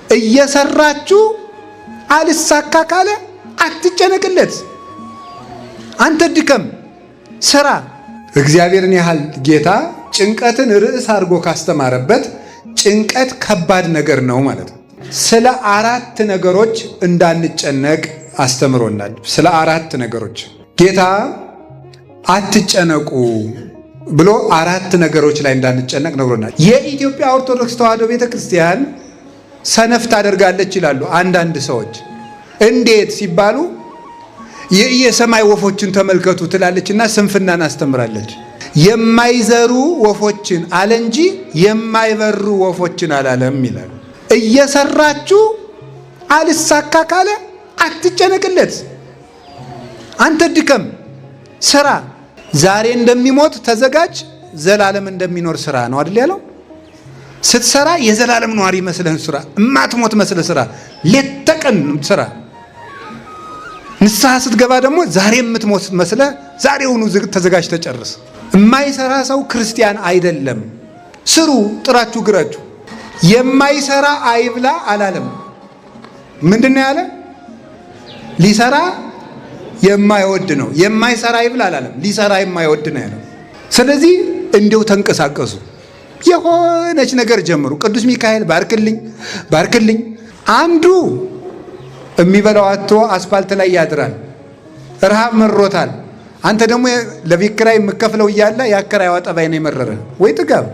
እየሰራችሁ አልሳካ ካለ አትጨነቅለት። አንተ ድከም፣ ስራ። እግዚአብሔርን ያህል ጌታ ጭንቀትን ርዕስ አድርጎ ካስተማረበት ጭንቀት ከባድ ነገር ነው ማለት ነው። ስለ 4 ነገሮች እንዳንጨነቅ አስተምሮናል። ስለ 4 ነገሮች ጌታ አትጨነቁ ብሎ 4 ነገሮች ላይ እንዳንጨነቅ ነግሮናል። የኢትዮጵያ ኦርቶዶክስ ተዋሕዶ ቤተክርስቲያን ሰነፍ ታደርጋለች ይላሉ አንዳንድ ሰዎች። እንዴት ሲባሉ የሰማይ ወፎችን ተመልከቱ ትላለችና ስንፍናን አስተምራለች። የማይዘሩ ወፎችን አለ እንጂ የማይበሩ ወፎችን አላለም ይላሉ። እየሰራችሁ አልሳካ ካለ አትጨነቅለት። አንተ ድከም፣ ስራ። ዛሬ እንደሚሞት ተዘጋጅ፣ ዘላለም እንደሚኖር ስራ ነው አይደል ያለው? ስትሰራ የዘላለም ነዋሪ መስለህ ስራ፣ እማትሞት መስለህ ስራ፣ ሌት ተቀን ስራ። ንስሐ ስትገባ ደግሞ ዛሬ የምትሞት መስለህ ዛሬውኑ ተዘጋጅ ተጨርስ። የማይሰራ ሰው ክርስቲያን አይደለም። ስሩ፣ ጥራችሁ ግራችሁ። የማይሰራ አይብላ አላለም። ምንድነው ያለ? ሊሰራ የማይወድ ነው። የማይሰራ አይብላ አላለም። ሊሰራ የማይወድ ነው ያለው። ስለዚህ እንዲው ተንቀሳቀሱ፣ የሆነች ነገር ጀምሩ። ቅዱስ ሚካኤል ባርክልኝ ባርክልኝ። አንዱ የሚበላው አጥቶ አስፋልት ላይ ያድራል፣ ረሃብ መሮታል። አንተ ደግሞ ለቤት ኪራይ የምከፍለው እያለ የአከራይዋ ጠባይ ነው የመረረ። ወይ ጥጋብ!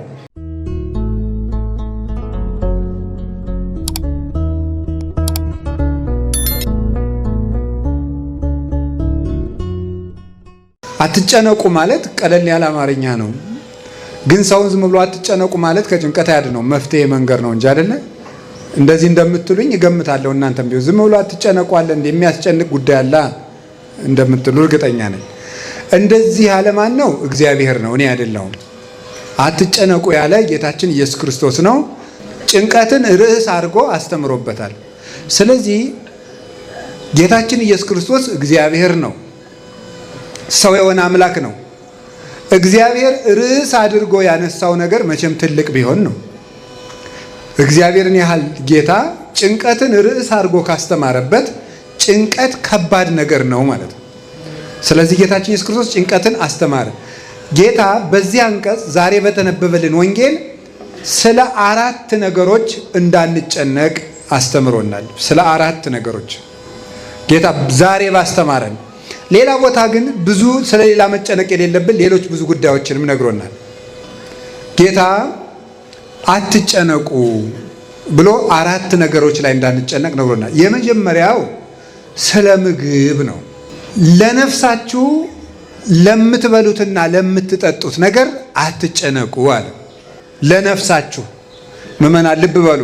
አትጨነቁ ማለት ቀለል ያለ አማርኛ ነው። ግን ሰውን ዝም ብሎ አትጨነቁ ማለት ከጭንቀት አያድነው፣ መፍትሄ መንገር ነው እንጂ አይደለ? እንደዚህ እንደምትሉኝ እገምታለሁ። እናንተም ቢሆን ዝም ብሎ አትጨነቁ አለ እንደ የሚያስጨንቅ ጉዳይ አለ እንደምትሉ እርግጠኛ ነኝ። እንደዚህ ያለ ማን ነው? እግዚአብሔር ነው፣ እኔ አይደለሁም። አትጨነቁ ያለ ጌታችን ኢየሱስ ክርስቶስ ነው። ጭንቀትን ርዕስ አድርጎ አስተምሮበታል። ስለዚህ ጌታችን ኢየሱስ ክርስቶስ እግዚአብሔር ነው፣ ሰው የሆነ አምላክ ነው። እግዚአብሔር ርዕስ አድርጎ ያነሳው ነገር መቼም ትልቅ ቢሆን ነው። እግዚአብሔርን ያህል ጌታ ጭንቀትን ርዕስ አድርጎ ካስተማረበት ጭንቀት ከባድ ነገር ነው ማለት ነው። ስለዚህ ጌታችን ኢየሱስ ክርስቶስ ጭንቀትን አስተማረ። ጌታ በዚህ አንቀጽ ዛሬ በተነበበልን ወንጌል ስለ 4 ነገሮች እንዳንጨነቅ አስተምሮናል። ስለ 4 ነገሮች ጌታ ዛሬ ባስተማረን። ሌላ ቦታ ግን ብዙ ስለሌላ መጨነቅ የሌለብን ሌሎች ብዙ ጉዳዮችንም ነግሮናል። ጌታ አትጨነቁ ብሎ 4 ነገሮች ላይ እንዳንጨነቅ ነግሮናል። የመጀመሪያው ስለ ምግብ ነው። ለነፍሳችሁ ለምትበሉትና ለምትጠጡት ነገር አትጨነቁ አለ። ለነፍሳችሁ ምዕመናን ልብ በሉ።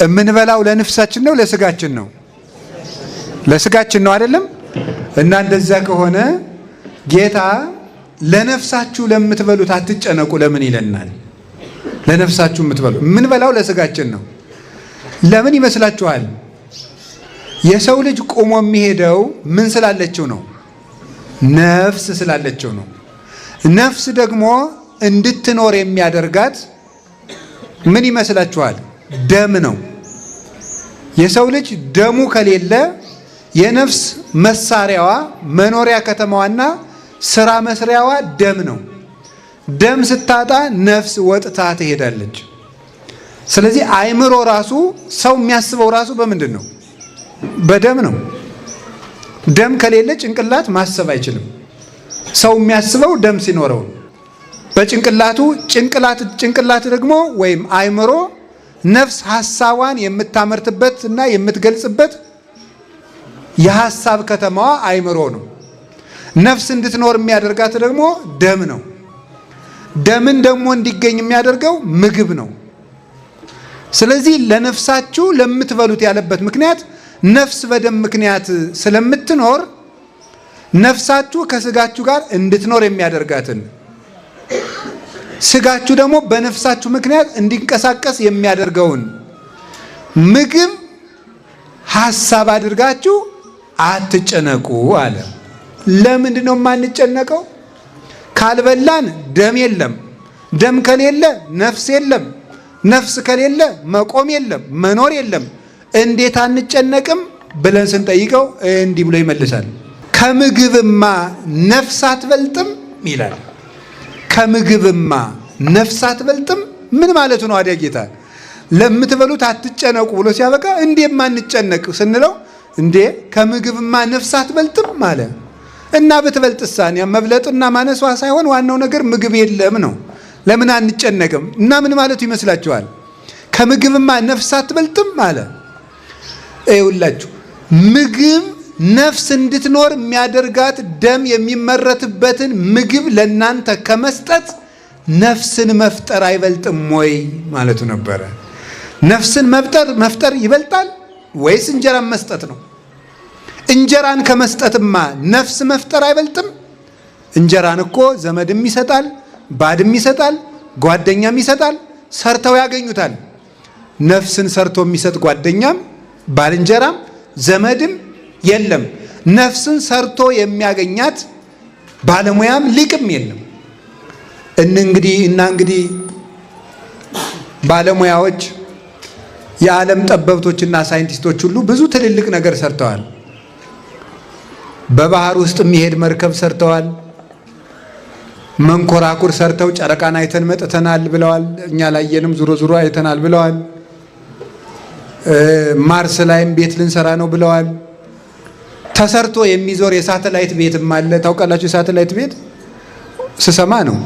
የምንበላው ለነፍሳችን ነው ለስጋችን ነው? ለስጋችን ነው አይደለም? እና እንደዛ ከሆነ ጌታ ለነፍሳችሁ ለምትበሉት አትጨነቁ ለምን ይለናል? ለነፍሳችሁ የምትበሉ የምንበላው ለስጋችን ነው። ለምን ይመስላችኋል? የሰው ልጅ ቆሞ የሚሄደው ምን ስላለችው ነው? ነፍስ ስላለችው ነው። ነፍስ ደግሞ እንድትኖር የሚያደርጋት ምን ይመስላችኋል? ደም ነው። የሰው ልጅ ደሙ ከሌለ የነፍስ መሳሪያዋ መኖሪያ ከተማዋና ስራ መስሪያዋ ደም ነው። ደም ስታጣ ነፍስ ወጥታ ትሄዳለች። ስለዚህ አእምሮ ራሱ ሰው የሚያስበው ራሱ በምንድን ነው? በደም ነው። ደም ከሌለ ጭንቅላት ማሰብ አይችልም። ሰው የሚያስበው ደም ሲኖረው በጭንቅላቱ ጭንቅላት ደግሞ ወይም አእምሮ ነፍስ ሐሳቧን የምታመርትበት እና የምትገልጽበት የሐሳብ ከተማዋ አእምሮ ነው። ነፍስ እንድትኖር የሚያደርጋት ደግሞ ደም ነው። ደምን ደግሞ እንዲገኝ የሚያደርገው ምግብ ነው። ስለዚህ ለነፍሳችሁ ለምትበሉት ያለበት ምክንያት ነፍስ በደም ምክንያት ስለምትኖር ነፍሳችሁ ከስጋችሁ ጋር እንድትኖር የሚያደርጋትን ስጋችሁ ደግሞ በነፍሳችሁ ምክንያት እንዲንቀሳቀስ የሚያደርገውን ምግብ ሐሳብ አድርጋችሁ አትጨነቁ አለ። ለምንድን ነው የማንጨነቀው? ካልበላን ደም የለም። ደም ከሌለ ነፍስ የለም። ነፍስ ከሌለ መቆም የለም፣ መኖር የለም። እንዴት አንጨነቅም ብለን ስንጠይቀው እንዲህ ብሎ ይመልሳል። ከምግብማ ነፍስ አትበልጥም ይላል። ከምግብማ ነፍስ አትበልጥም ምን ማለቱ ነው? አዲያ ጌታ ለምትበሉት አትጨነቁ ብሎ ሲያበቃ እንዴት ማንጨነቅ ስንለው እንዴ ከምግብማ ነፍስ አትበልጥም ማለት እና ብትበልጥሳ መብለጡና ማነሷ ሳይሆን ዋናው ነገር ምግብ የለም ነው። ለምን አንጨነቅም? እና ምን ማለቱ ይመስላችኋል? ከምግብማ ነፍስ አትበልጥም ማለት ይኸውላችሁ ምግብ ነፍስ እንድትኖር የሚያደርጋት ደም የሚመረትበትን ምግብ ለናንተ ከመስጠት ነፍስን መፍጠር አይበልጥም ወይ ማለቱ ነበረ። ነፍስን መፍጠር ይበልጣል ወይስ እንጀራን መስጠት ነው? እንጀራን ከመስጠትማ ነፍስ መፍጠር አይበልጥም? እንጀራን እኮ ዘመድም ይሰጣል፣ ባድም ይሰጣል፣ ጓደኛም ይሰጣል፣ ሰርተው ያገኙታል። ነፍስን ሰርቶ የሚሰጥ ጓደኛም ባልንጀራም ዘመድም የለም። ነፍስን ሰርቶ የሚያገኛት ባለሙያም ሊቅም የለም። እንግዲህ ባለሙያዎች የዓለም ጠበብቶችና ሳይንቲስቶች ሁሉ ብዙ ትልልቅ ነገር ሰርተዋል። በባህር ውስጥ የሚሄድ መርከብ ሰርተዋል። መንኮራኩር ሰርተው ጨረቃን አይተን መጥተናል ብለዋል። እኛ ላየንም ዙሮ አይተናል ብለዋል። ማርስ ላይም ቤት ልንሰራ ነው ብለዋል። ተሰርቶ የሚዞር የሳተላይት ቤትም አለ። ታውቃላችሁ? የሳተላይት ቤት ስሰማ ነው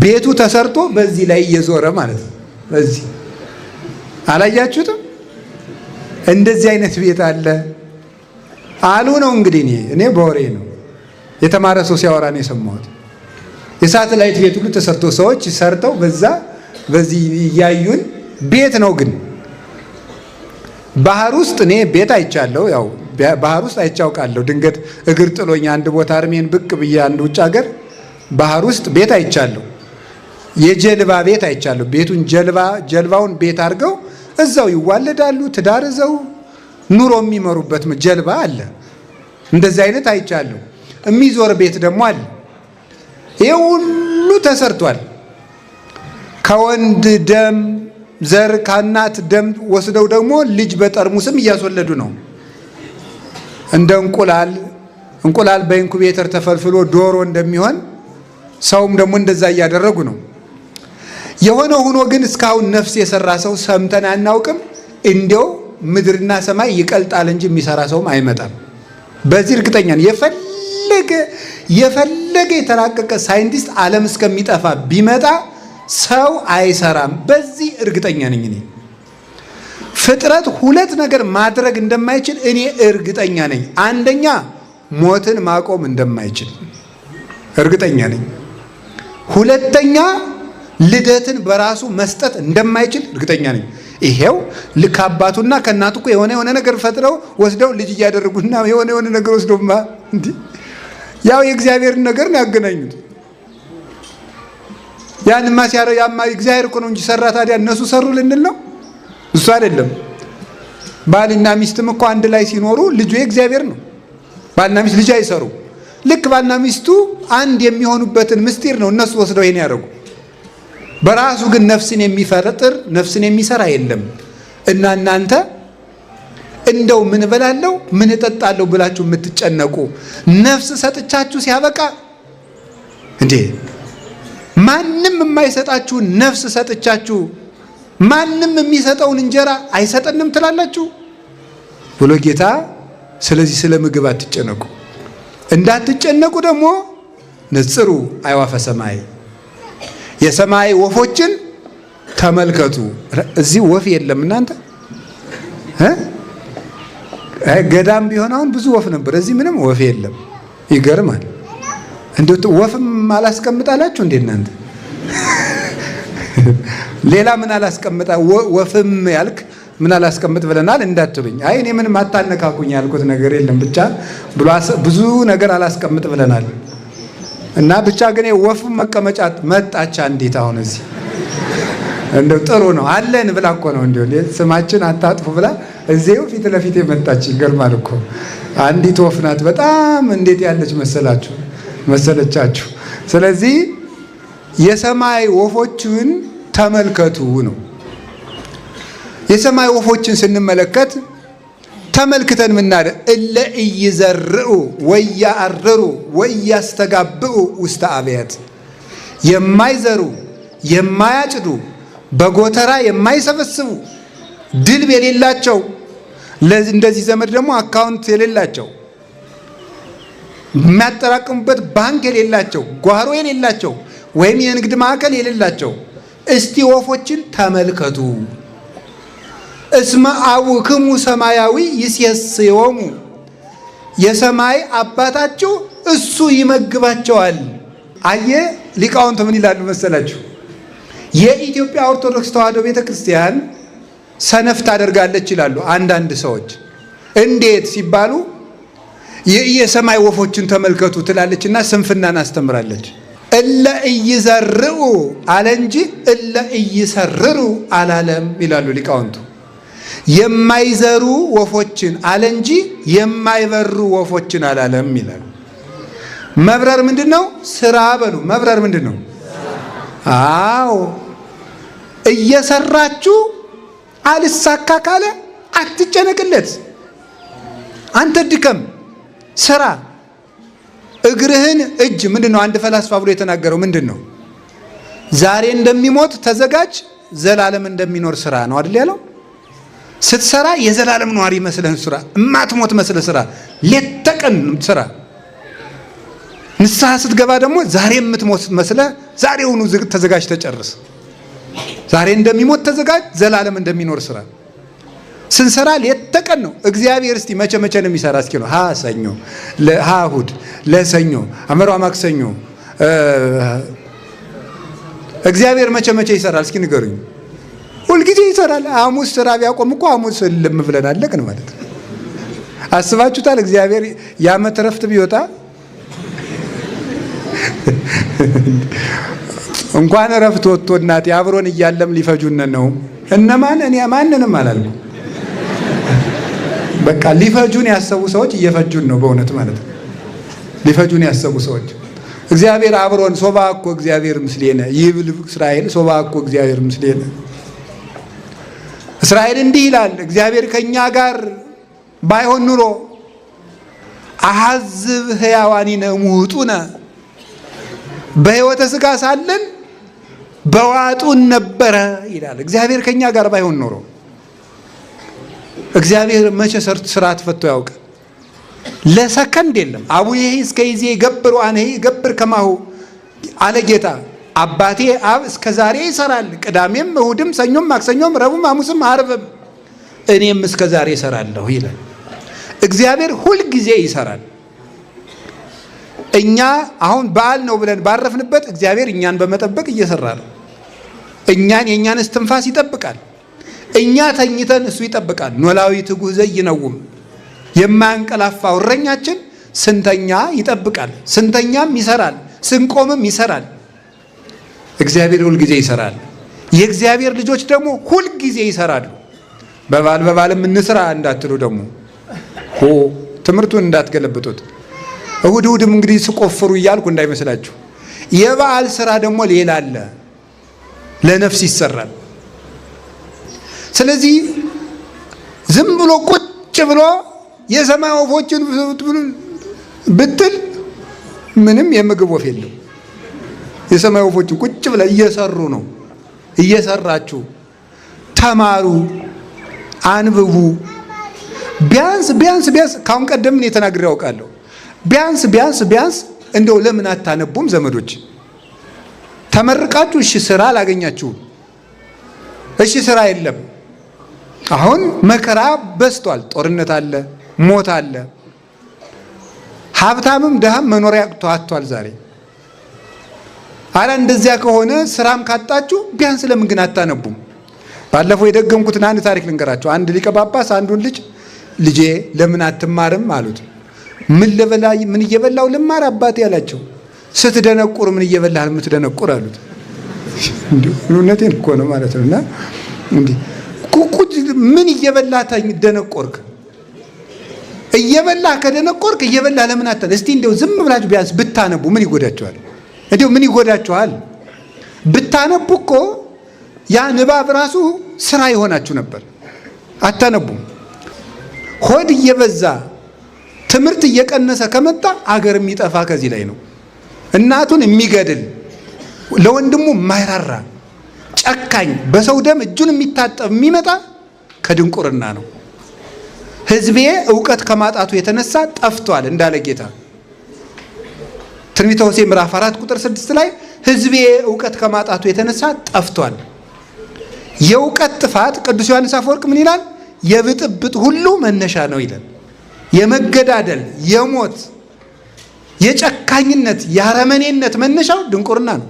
ቤቱ ተሰርቶ በዚህ ላይ እየዞረ ማለት ነው። በዚህ አላያችሁትም? እንደዚህ አይነት ቤት አለ አሉ ነው እንግዲህ እኔ በወሬ ነው የተማረ ሰው ሲያወራ ነው የሰማሁት። የሳተላይት ቤት ሁሉ ተሰርቶ ሰዎች ሰርተው በዚህ እያዩን ቤት ነው። ግን ባህር ውስጥ እኔ ቤት አይቻለሁ። ያው ባህር ውስጥ አይቻውቃለሁ። ድንገት እግር ጥሎኝ አንድ ቦታ አርሜን ብቅ ብዬ አንድ ውጭ ሀገር ባህር ውስጥ ቤት አይቻለሁ። የጀልባ ቤት አይቻለሁ። ቤቱን ጀልባውን ቤት አድርገው እዛው ይዋለዳሉ። ትዳር እዛው ኑሮ የሚመሩበት ጀልባ አለ። እንደዚህ አይነት አይቻለሁ። የሚዞር ቤት ደግሞ አለ። ይሄ ሁሉ ተሰርቷል። ከወንድ ደም ዘር ከእናት ደም ወስደው ደግሞ ልጅ በጠርሙስም እያስወለዱ ነው። እንደ እንቁላል በኢንኩቤተር ተፈልፍሎ ዶሮ እንደሚሆን ሰውም ደግሞ እንደዛ እያደረጉ ነው። የሆነ ሆኖ ግን እስካሁን ነፍስ የሰራ ሰው ሰምተን አናውቅም። እንዲያው ምድርና ሰማይ ይቀልጣል እንጂ የሚሰራ ሰውም አይመጣም። በዚህ እርግጠኛ ነኝ። የፈለገ የተራቀቀ ሳይንቲስት ዓለም እስከሚጠፋ ቢመጣ ሰው አይሰራም። በዚህ እርግጠኛ ነኝ። እኔ ፍጥረት ሁለት ነገር ማድረግ እንደማይችል እኔ እርግጠኛ ነኝ። አንደኛ ሞትን ማቆም እንደማይችል እርግጠኛ ነኝ። ሁለተኛ ልደትን በራሱ መስጠት እንደማይችል እርግጠኛ ነኝ። ይሄው ልክ አባቱና ከእናቱ እኮ የሆነ ነገር ፈጥረው ወስደው ልጅ እያደረጉና የሆነ ነገር ወስደውማ ያው የእግዚአብሔርን ነገር ነው ያገናኙት። ያንማ ያማ እግዚአብሔር እኮ ነው እንጂ ሰራ። ታዲያ እነሱ ሰሩ ልንል ነው? እሱ አይደለም። ባልና ሚስትም እኮ አንድ ላይ ሲኖሩ ልጁ የእግዚአብሔር ነው። ባልና ሚስት ልጅ አይሰሩ። ልክ ባልና ሚስቱ አንድ የሚሆኑበትን ምስጢር ነው እነሱ ወስደው ይሄን ያደርጉ። በራሱ ግን ነፍስን የሚፈጥር ነፍስን የሚሰራ የለም። እና እናንተ እንደው ምን እበላለሁ ምን እጠጣለሁ ብላችሁ የምትጨነቁ ነፍስ ሰጥቻችሁ ሲያበቃ እንዴ ማንም የማይሰጣችሁ ነፍስ ሰጥቻችሁ ማንም የሚሰጠውን እንጀራ አይሰጠንም ትላላችሁ ብሎ ጌታ። ስለዚህ ስለ ምግብ አትጨነቁ። እንዳትጨነቁ ደግሞ ንጽሩ አዕዋፈ ሰማይ፣ የሰማይ ወፎችን ተመልከቱ። እዚህ ወፍ የለም እናንተ ገዳም ቢሆን አሁን ብዙ ወፍ ነበር። እዚህ ምንም ወፍ የለም። ይገርማል። እንደው ወፍም አላስቀምጣላችሁ እንዴ እናንተ? ሌላ ምን አላስቀምጣ ወፍም ያልክ ምን አላስቀምጥ ብለናል እንዳትሉኝ። አይ እኔ ምንም አታነካኩኝ ያልኩት ነገር የለም። ብቻ ብዙ ነገር አላስቀምጥ ብለናል። እና ብቻ ግን ወፍ መቀመጫ መጣች አንዲት። አሁን እዚህ እንደው ጥሩ ነው አለን ብላ እኮ ነው እንደው ስማችን አታጥፉ ብላ እዚሁ ፊት ለፊት የመጣች። ይገርማል እኮ አንዲት ወፍ ናት። በጣም እንዴት ያለች መሰለቻችሁ። ስለዚህ የሰማይ ወፎችን ተመልከቱ ነው። የሰማይ ወፎችን ስንመለከት ተመልክተን ምናደ እለ ኢይዘርኡ ወያአርሩ ወያስተጋብኡ ውስተ አብያት የማይዘሩ የማያጭዱ በጎተራ የማይሰበስቡ ድልብ የሌላቸው እንደዚህ ዘመድ ደግሞ አካውንት የሌላቸው የሚያጠራቅሙበት ባንክ የሌላቸው ጓሮ የሌላቸው ወይም የንግድ ማዕከል የሌላቸው እስቲ ወፎችን ተመልከቱ። እስመ አቡክሙ ሰማያዊ ይሴስዮሙ የሰማይ አባታችሁ እሱ ይመግባቸዋል። አየ ሊቃውንት ምን ይላሉ መሰላችሁ? የኢትዮጵያ ኦርቶዶክስ ተዋሕዶ ቤተክርስቲያን ሰነፍ ታደርጋለች ይላሉ አንዳንድ ሰዎች። እንዴት ሲባሉ የሰማይ ወፎችን ተመልከቱ ትላለችና ስንፍናን አስተምራለች። እለ ኢይዘርኡ አለ እንጂ እለ ኢይሰርሩ አላለም ይላሉ ሊቃውንቱ። የማይዘሩ ወፎችን አለ እንጂ የማይበሩ ወፎችን አላለም ይላሉ። መብረር ምንድን ነው? ስራ በሉ። መብረር ምንድን ነው? አዎ እየሰራችሁ አልሳካ ካለ አትጨነቅለት። አንተ ድከም፣ ስራ። እግርህን እጅ ምንድን ነው? አንድ ፈላስፋ ብሎ የተናገረው ምንድን ነው? ዛሬ እንደሚሞት ተዘጋጅ፣ ዘላለም እንደሚኖር ስራ ነው አይደል ያለው? ስትሰራ የዘላለም ነዋሪ መስለህ ስራ፣ እማትሞት መስለህ ስራ፣ ሌት ተቀን ስራ። ንስሐ ስትገባ ደግሞ ዛሬ የምትሞት መስለህ ዛሬውኑ ተዘጋጅ፣ ተጨርስ። ዛሬ እንደሚሞት ተዘጋጅ፣ ዘላለም እንደሚኖር ስራ። ስንሰራ ሌት ተቀን ነው። እግዚአብሔር እስቲ መቼ መቼ ነው የሚሰራ? እስኪ ነው ሰኞ፣ እሑድ፣ ለሰኞ፣ አመሯ ማክሰኞ። እግዚአብሔር መቼ መቼ ይሰራል? እስኪ ንገሩኝ። ሁልጊዜ ይሰራል። ሐሙስ ስራ ቢያቆም እኮ ሐሙስ ልም ብለን አለቅን ማለት ነው። አስባችሁታል? እግዚአብሔር የዓመት እረፍት ቢወጣ እንኳን እረፍት ወጥቶ እናቴ አብሮን እያለም ሊፈጁን ነው። እነማን? እኔ ማንንም አላልኩም። በቃ ሊፈጁን ያሰቡ ሰዎች እየፈጁን ነው በእውነት ማለት ነው። ሊፈጁን ያሰቡ ሰዎች እግዚአብሔር አብሮን ሶባ እኮ እግዚአብሔር ምስሌነ ይብል እስራኤል ሶባ እኮ እግዚአብሔር ምስሌነ። እስራኤል እንዲህ ይላል፣ እግዚአብሔር ከኛ ጋር ባይሆን ኑሮ አሐዝብ ሕያዋኒነ ሙጡነ በሕይወተ ሥጋ ሳለን በዋጡን ነበረ ይላል። እግዚአብሔር ከኛ ጋር ባይሆን ኖሮ እግዚአብሔር መቼ ስርዓት ፈቶ ያውቅ? ለሰከንድ የለም። አቡዬ እስከ ይዜ ገብር ዋኔ ገብር ከማሁ አለ ጌታ። አባቴ አብ እስከ ዛሬ ይሰራል፣ ቅዳሜም እሁድም ሰኞም ማክሰኞም ረቡዕም ሐሙስም ዓርብም እኔም እስከ ዛሬ ይሰራለሁ ይላል። እግዚአብሔር ሁል ጊዜ ይሰራል። እኛ አሁን በዓል ነው ብለን ባረፍንበት እግዚአብሔር እኛን በመጠበቅ እየሰራ ነው። እኛን የእኛን እስትንፋስ ይጠብቃል። እኛ ተኝተን እሱ ይጠብቃል። ኖላዊ ትጉህ ዘይነውም የማያንቀላፋው እረኛችን ስንተኛ ይጠብቃል፣ ስንተኛም ይሰራል፣ ስንቆምም ይሰራል። እግዚአብሔር ሁልጊዜ ይሰራል። የእግዚአብሔር ልጆች ደግሞ ሁልጊዜ ይሰራሉ። በበዓልም እንስራ እንዳትሉ ደግሞ ትምህርቱን እንዳትገለብጡት። እሁድም እንግዲህ ስቆፍሩ እያልኩ እንዳይመስላችሁ። የበዓል ስራ ደግሞ ሌላ አለ፣ ለነፍስ ይሰራል። ስለዚህ ዝም ብሎ ቁጭ ብሎ የሰማይ ወፎችን ብትል ምንም የምግብ ወፍ የለም። የሰማይ ወፎችን ቁጭ ብለ እየሰሩ ነው። እየሰራችሁ ተማሩ፣ አንብቡ። ቢያንስ ካሁን ቀደም እኔ ተናግሬ ያውቃለሁ። ቢያንስ እንደው ለምን አታነቡም ዘመዶች? ተመርቃችሁ እሺ ስራ አላገኛችሁም፣ እሺ ስራ የለም። አሁን መከራ በዝቷል። ጦርነት አለ፣ ሞት አለ። ሀብታምም ደሃም መኖሪያ አጥቷል ዛሬ። አላ እንደዚያ ከሆነ ስራም ካጣችሁ ቢያንስ ለምን ግን አታነቡም? ባለፈው የደገምኩትን አንድ ታሪክ ልንገራችሁ። አንድ ሊቀ ጳጳስ አንዱን ልጄ ለምን አትማርም አሉት። ምን እየበላው ልማር አባቴ አላቸው። ስትደነቁር ምን እየበላህ የምትደነቁር አሉት። እውነቴን እኮ ነው ማለት ነውና እንዴ ምን እየበላህ ደነቆርክ? እየበላህ ከደነቆርክ እየበላህ ለምን አታል? እስቲ እንደው ዝም ብላችሁ ቢያንስ ብታነቡ ምን ይጎዳችኋል? እንደው ምን ይጎዳችኋል? ብታነቡ እኮ ያ ንባብ ራሱ ስራ ይሆናችሁ ነበር። አታነቡም። ሆድ እየበዛ ትምህርት እየቀነሰ ከመጣ አገር የሚጠፋ ከዚህ ላይ ነው። እናቱን የሚገድል ለወንድሙ የማይራራ ጨካኝ በሰው ደም እጁን የሚታጠብ የሚመጣ ከድንቁርና ነው። ሕዝቤ እውቀት ከማጣቱ የተነሳ ጠፍቷል እንዳለ ጌታ ትንቢተ ሆሴዕ ምዕራፍ 4 ቁጥር 6 ላይ ሕዝቤ እውቀት ከማጣቱ የተነሳ ጠፍቷል። የእውቀት ጥፋት ቅዱስ ዮሐንስ አፈወርቅ ምን ይላል? የብጥብጥ ሁሉ መነሻ ነው ይላል። የመገዳደል፣ የሞት፣ የጨካኝነት፣ የአረመኔነት መነሻው ድንቁርና ነው።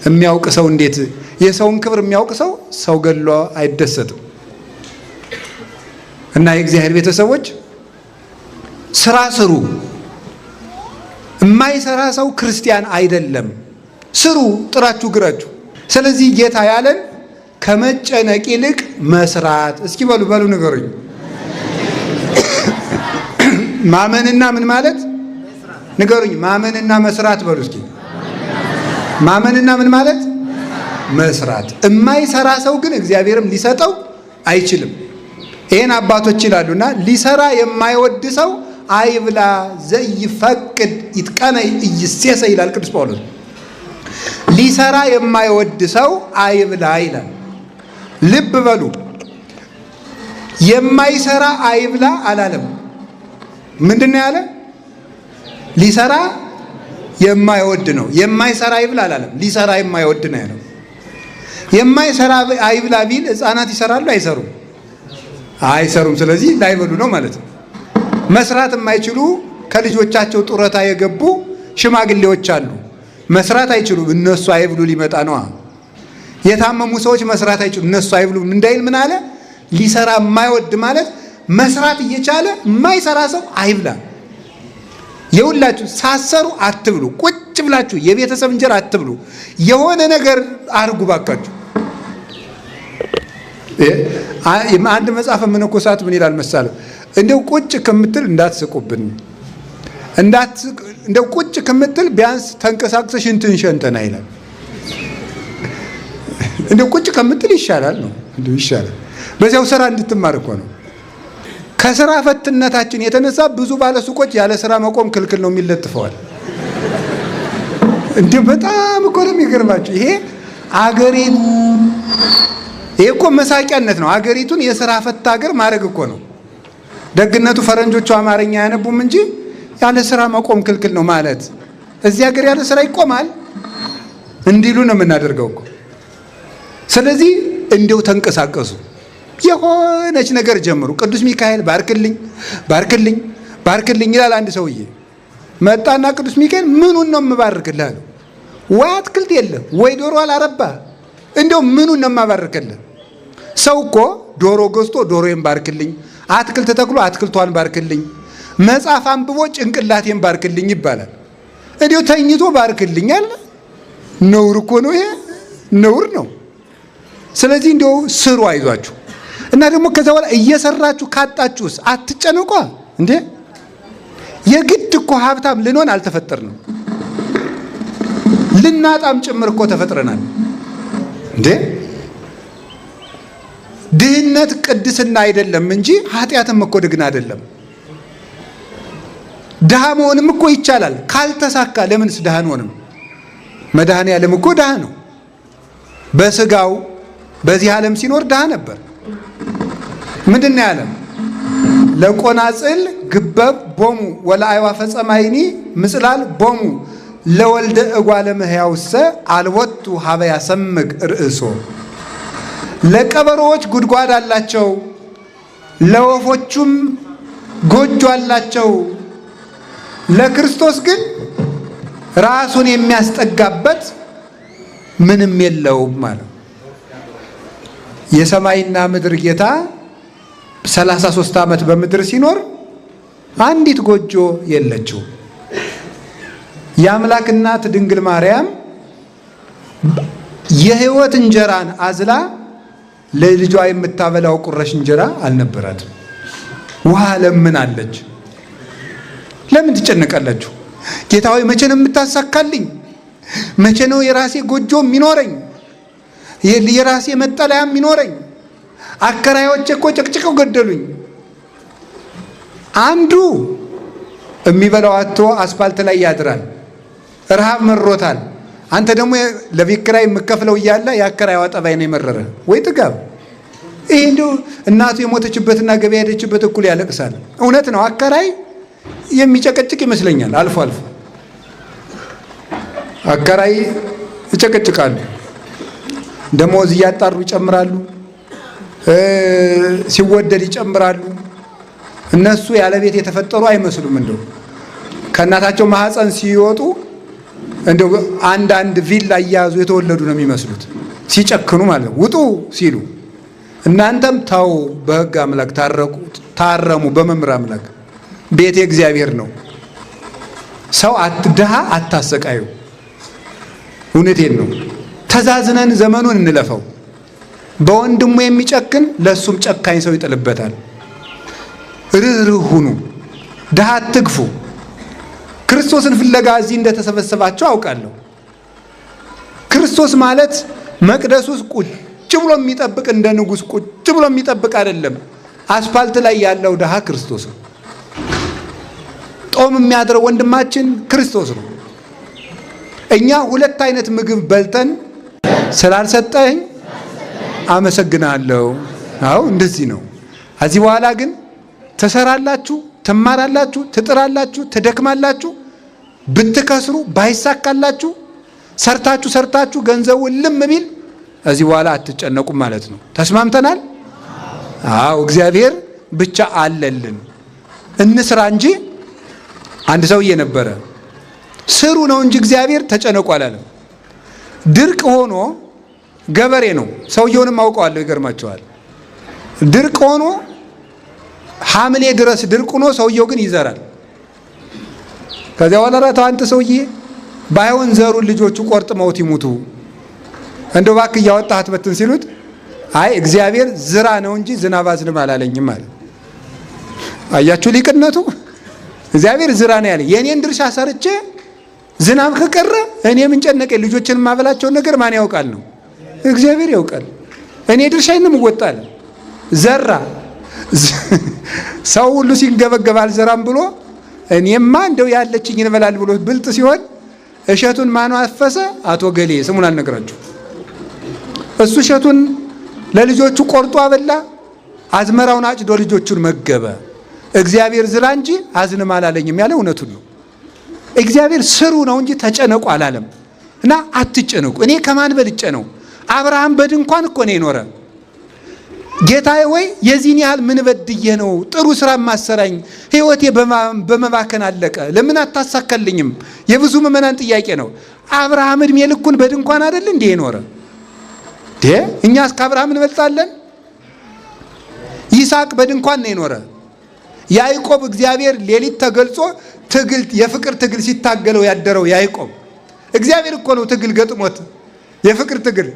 የሚያውቅ ሰው እንዴት የሰውን ክብር የሚያውቅ ሰው ገድሎ አይደሰትም። እና የእግዚአብሔር ቤተሰቦች ስራ ስሩ። የማይሰራ ሰው ክርስቲያን አይደለም። ስሩ፣ ጥራችሁ ግራችሁ። ስለዚህ ጌታ ያለን ከመጨነቅ ይልቅ መስራት። እስኪ በሉ ንገሩኝ። ማመንና ምን ማለት ንገሩኝ። ማመንና መስራት በሉ እስኪ። ማመንና ምን ማለት መስራት። የማይሰራ ሰው ግን እግዚአብሔርም ሊሰጠው አይችልም። ይሄን አባቶች ይላሉና ሊሰራ የማይወድ ሰው አይብላ ዘይፈቅድ ይትቀነይ ኢይሴሰ ይላል ቅዱስ ጳውሎስ። ሊሰራ የማይወድ ሰው አይብላ ይላል። ልብ በሉ፣ የማይሰራ አይብላ አላለም። ምንድነው ያለ? ሊሰራ የማይወድ ነው። የማይሰራ አይብላ አላለም። ሊሰራ የማይወድ ነው ያለው። የማይሰራ አይብላ ቢል ሕፃናት ይሰራሉ? አይሰሩም። ስለዚህ ላይበሉ ነው ማለት ነው። መስራት የማይችሉ ከልጆቻቸው ጡረታ የገቡ ሽማግሌዎች አሉ። መስራት አይችሉም። እነሱ አይብሉ ሊመጣ ነዋ። የታመሙ ሰዎች መስራት አይችሉም። እነሱ አይብሉ እንዳይል ምን አለ? ሊሰራ የማይወድ ማለት መስራት እየቻለ የማይሰራ ሰው አይብላ። የሁላችሁ ሳሰሩ አትብሉ። ቁጭ ብላችሁ የቤተሰብ እንጀራ አትብሉ። የሆነ ነገር አድርጉ ባካችሁ። አንድ መጽሐፈ መነኮሳት ምን ይላል መሳለ? እንደው ቁጭ ከምትል እንዳትስቁብን፣ እንደው ቁጭ ከምትል ቢያንስ ተንቀሳቅሰ ሽንትን ሸንተና ይላል። እንደው ቁጭ ከምትል ይሻላል ነው። እንደው ይሻላል። በዚያው ስራ እንድትማር እኮ ነው። ከስራ ፈትነታችን የተነሳ ብዙ ባለሱቆች ያለ ስራ መቆም ክልክል ነው የሚለጥፈዋል። እንዴ በጣም እኮ ነው የሚገርማችሁ። ይሄ እኮ መሳቂያነት ነው። አገሪቱን የስራ ፈት ሀገር ማድረግ እኮ ነው። ደግነቱ ፈረንጆቹ አማርኛ አያነቡም እንጂ ያለ ስራ መቆም ክልክል ነው ማለት እዚህ ሀገር ያለ ስራ ይቆማል እንዲሉ ነው የምናደርገው እኮ። ስለዚህ እንደው ተንቀሳቀሱ፣ የሆነች ነገር ጀምሩ። ቅዱስ ሚካኤል ባርክልኝ ይላል። አንድ ሰውዬ መጣና ቅዱስ ሚካኤል ምኑን ነው የምባርክልህ አለው። ወይ አትክልት የለ ወይ ዶሮ አላረባ፣ እንደው ምኑን ነው የማባርክልህ? ሰው እኮ ዶሮ ገዝቶ ዶሮዬን ባርክልኝ፣ አትክልት ተክሎ አትክልቷን ባርክልኝ፣ መጽሐፍ አንብቦ ጭንቅላቴን ባርክልኝ ይባላል። እንዲሁ ተኝቶ ባርክልኝ አለ። ነውር እኮ ነው ይሄ፣ ነውር ነው። ስለዚህ እንዲሁ ስሩ፣ አይዟችሁ። እና ደግሞ ከዛ በኋላ እየሰራችሁ ካጣችሁስ አትጨነቋ እንዴ። የግድ እኮ ሀብታም ልንሆን አልተፈጠርንም፣ ልናጣም ጭምር እኮ ተፈጥረናል እንዴ። ድህነት ቅድስና አይደለም እንጂ ኃጢአትም እኮ ድግና አይደለም። ድሃ መሆንም እኮ ይቻላል። ካልተሳካ ለምንስ ድሃ አንሆንም? መድኃኔዓለም እኮ ድሃ ነው። በስጋው በዚህ ዓለም ሲኖር ድሃ ነበር። ምንድን ነው ያለም? ለቆናጽል ግበብ ቦሙ ወለአዕዋፈ ሰማይኒ ምጽላል ቦሙ ለወልደ እጓለ እመሕያውሰ አልወቱ ሀበ ያሰምግ ርእሶ። ለቀበሮዎች ጉድጓድ አላቸው፣ ለወፎቹም ጎጆ አላቸው፣ ለክርስቶስ ግን ራሱን የሚያስጠጋበት ምንም የለውም ማለት። የሰማይና ምድር ጌታ 33 ዓመት በምድር ሲኖር አንዲት ጎጆ የለችው። የአምላክ እናት ድንግል ማርያም የሕይወት እንጀራን አዝላ ለልጇ የምታበላው ቁረሽ እንጀራ አልነበራትም። ውሃ ለምናለች። ለምን ትጨነቃላችሁ? ጌታ ሆይ መቼ ነው የምታሳካልኝ? መቼ ነው የራሴ ጎጆ የሚኖረኝ? የራሴ መጠለያ የሚኖረኝ? አከራዮቼ እኮ ጨቅጭቀው ገደሉኝ። አንዱ የሚበላው አጥቶ አስፋልት ላይ ያድራል፣ ረሃብ መሮታል። አንተ ደግሞ ለቤት ኪራይ የምከፍለው እያለ የአከራዩ ጠባይ ነው የመረረ ወይ ጥጋብ። ይሄ እንደው እናቱ የሞተችበትና ገበያ ሄደችበት እኩል ያለቅሳል። እውነት ነው። አከራይ የሚጨቀጭቅ ይመስለኛል። አልፎ አልፎ አከራይ ይጨቀጭቃሉ። ደሞዝ እያጣሩ ይጨምራሉ፣ ሲወደድ ይጨምራሉ። እነሱ ያለ ቤት የተፈጠሩ አይመስሉም። እንደው ከእናታቸው ማህፀን ሲወጡ እንደው አንድ ቪላ እያያዙ የተወለዱ ነው የሚመስሉት፣ ሲጨክኑ ማለት ነው። ውጡ ሲሉ እናንተም ተው፣ በሕግ አምላክ ታረሙ፣ በመምህር አምላክ ቤት የእግዚአብሔር ነው። ሰው ድሃ አታሰቃዩ። እውነቴን ነው። ተዛዝነን ዘመኑን እንለፈው። በወንድሙ የሚጨክን ለሱም ጨካኝ ሰው ይጥልበታል። ርኅሩህ ሁኑ፣ ድሃ አትግፉ። ክርስቶስን ፍለጋ እዚህ እንደተሰበሰባቸው አውቃለሁ። ክርስቶስ ማለት መቅደስ ውስጥ ቁጭ ብሎ የሚጠብቅ እንደ ንጉሥ ቁጭ ብሎ የሚጠብቅ አይደለም። አስፋልት ላይ ያለው ድሃ ክርስቶስ ነው። ጦም የሚያድረው ወንድማችን ክርስቶስ ነው። እኛ ሁለት አይነት ምግብ በልተን ስላልሰጠኝ አመሰግናለሁ። አዎ እንደዚህ ነው። ከዚህ በኋላ ግን ትሰራላችሁ፣ ትማራላችሁ፣ ትጥራላችሁ፣ ትደክማላችሁ። ብትከስሩ ባይሳካላችሁ ሰርታችሁ ገንዘቡ ልም ቢል ከዚህ በኋላ አትጨነቁም ማለት ነው። ተስማምተናል? አዎ እግዚአብሔር ብቻ አለልን። እንስራ እንጂ አንድ ሰውዬ ነበረ፣ ስሩ ነው እንጂ እግዚአብሔር ተጨነቁ አላለም። ድርቅ ሆኖ ገበሬ ነው። ሰውየውንም አውቀዋለሁ። ይገርማቸዋል። ድርቅ ሆኖ ሐምሌ ድረስ ድርቅ ሆኖ ሰውየው ግን ይዘራል። ከዚያ በኋላ ተው አንተ ሰውዬ ባይሆን ዘሩን ልጆቹ ቆርጥመውት ይሙቱ፣ እንደው እባክህ እያወጣህ አትበትን ሲሉት አይ እግዚአብሔር ዝራ ነው እንጂ ዝናብ አዝንብ አላለኝም አለ። አያችሁ ሊቅነቱ። እግዚአብሔር ዝራ ነው ያለ። የኔን ድርሻ ሰርቼ ዝናብ ከቀረ እኔ ምን ጨነቀኝ? ልጆችን ማበላቸውን ነገር ማን ያውቃል ነው? እግዚአብሔር ያውቃል። እኔ ድርሻዬንም እወጣለሁ። ዘራ። ሰው ሁሉ ሲንገበገብ አልዘራም ብሎ እኔማ እንደው ያለችኝ እንበላል ብሎ ብልጥ ሲሆን እሸቱን ማን አፈሰ? አቶ ገሌ፣ ስሙን አልነግራችሁ። እሱ እሸቱን ለልጆቹ ቆርጦ አበላ፣ አዝመራውን አጭዶ ልጆቹን መገበ። እግዚአብሔር ዝራ እንጂ አዝንም አላለኝም ያለ እውነቱን ነው። እግዚአብሔር ስሩ ነው እንጂ ተጨነቁ አላለም። እና አትጨነቁ። እኔ ከማን በልጬ ነው? አብርሃም በድንኳን እኮ ነው የኖረ። ጌታዬ ወይ የዚህን ያህል ምን በድዬ ነው ጥሩ ስራ ማሰራኝ? ህይወቴ በመባከን አለቀ፣ ለምን አታሳካልኝም? የብዙ ምዕመናን ጥያቄ ነው። አብርሃም እድሜ ልኩን በድንኳን አይደል እንዴ የኖረ? እኛስ ከአብርሃም እንበልጣለን? ይስሐቅ በድንኳን ነው የኖረ። ያዕቆብ እግዚአብሔር ሌሊት ተገልጾ የፍቅር ትግል ሲታገለው ያደረው ያዕቆብ እግዚአብሔር እኮ ነው ትግል ገጥሞት የፍቅር ትግል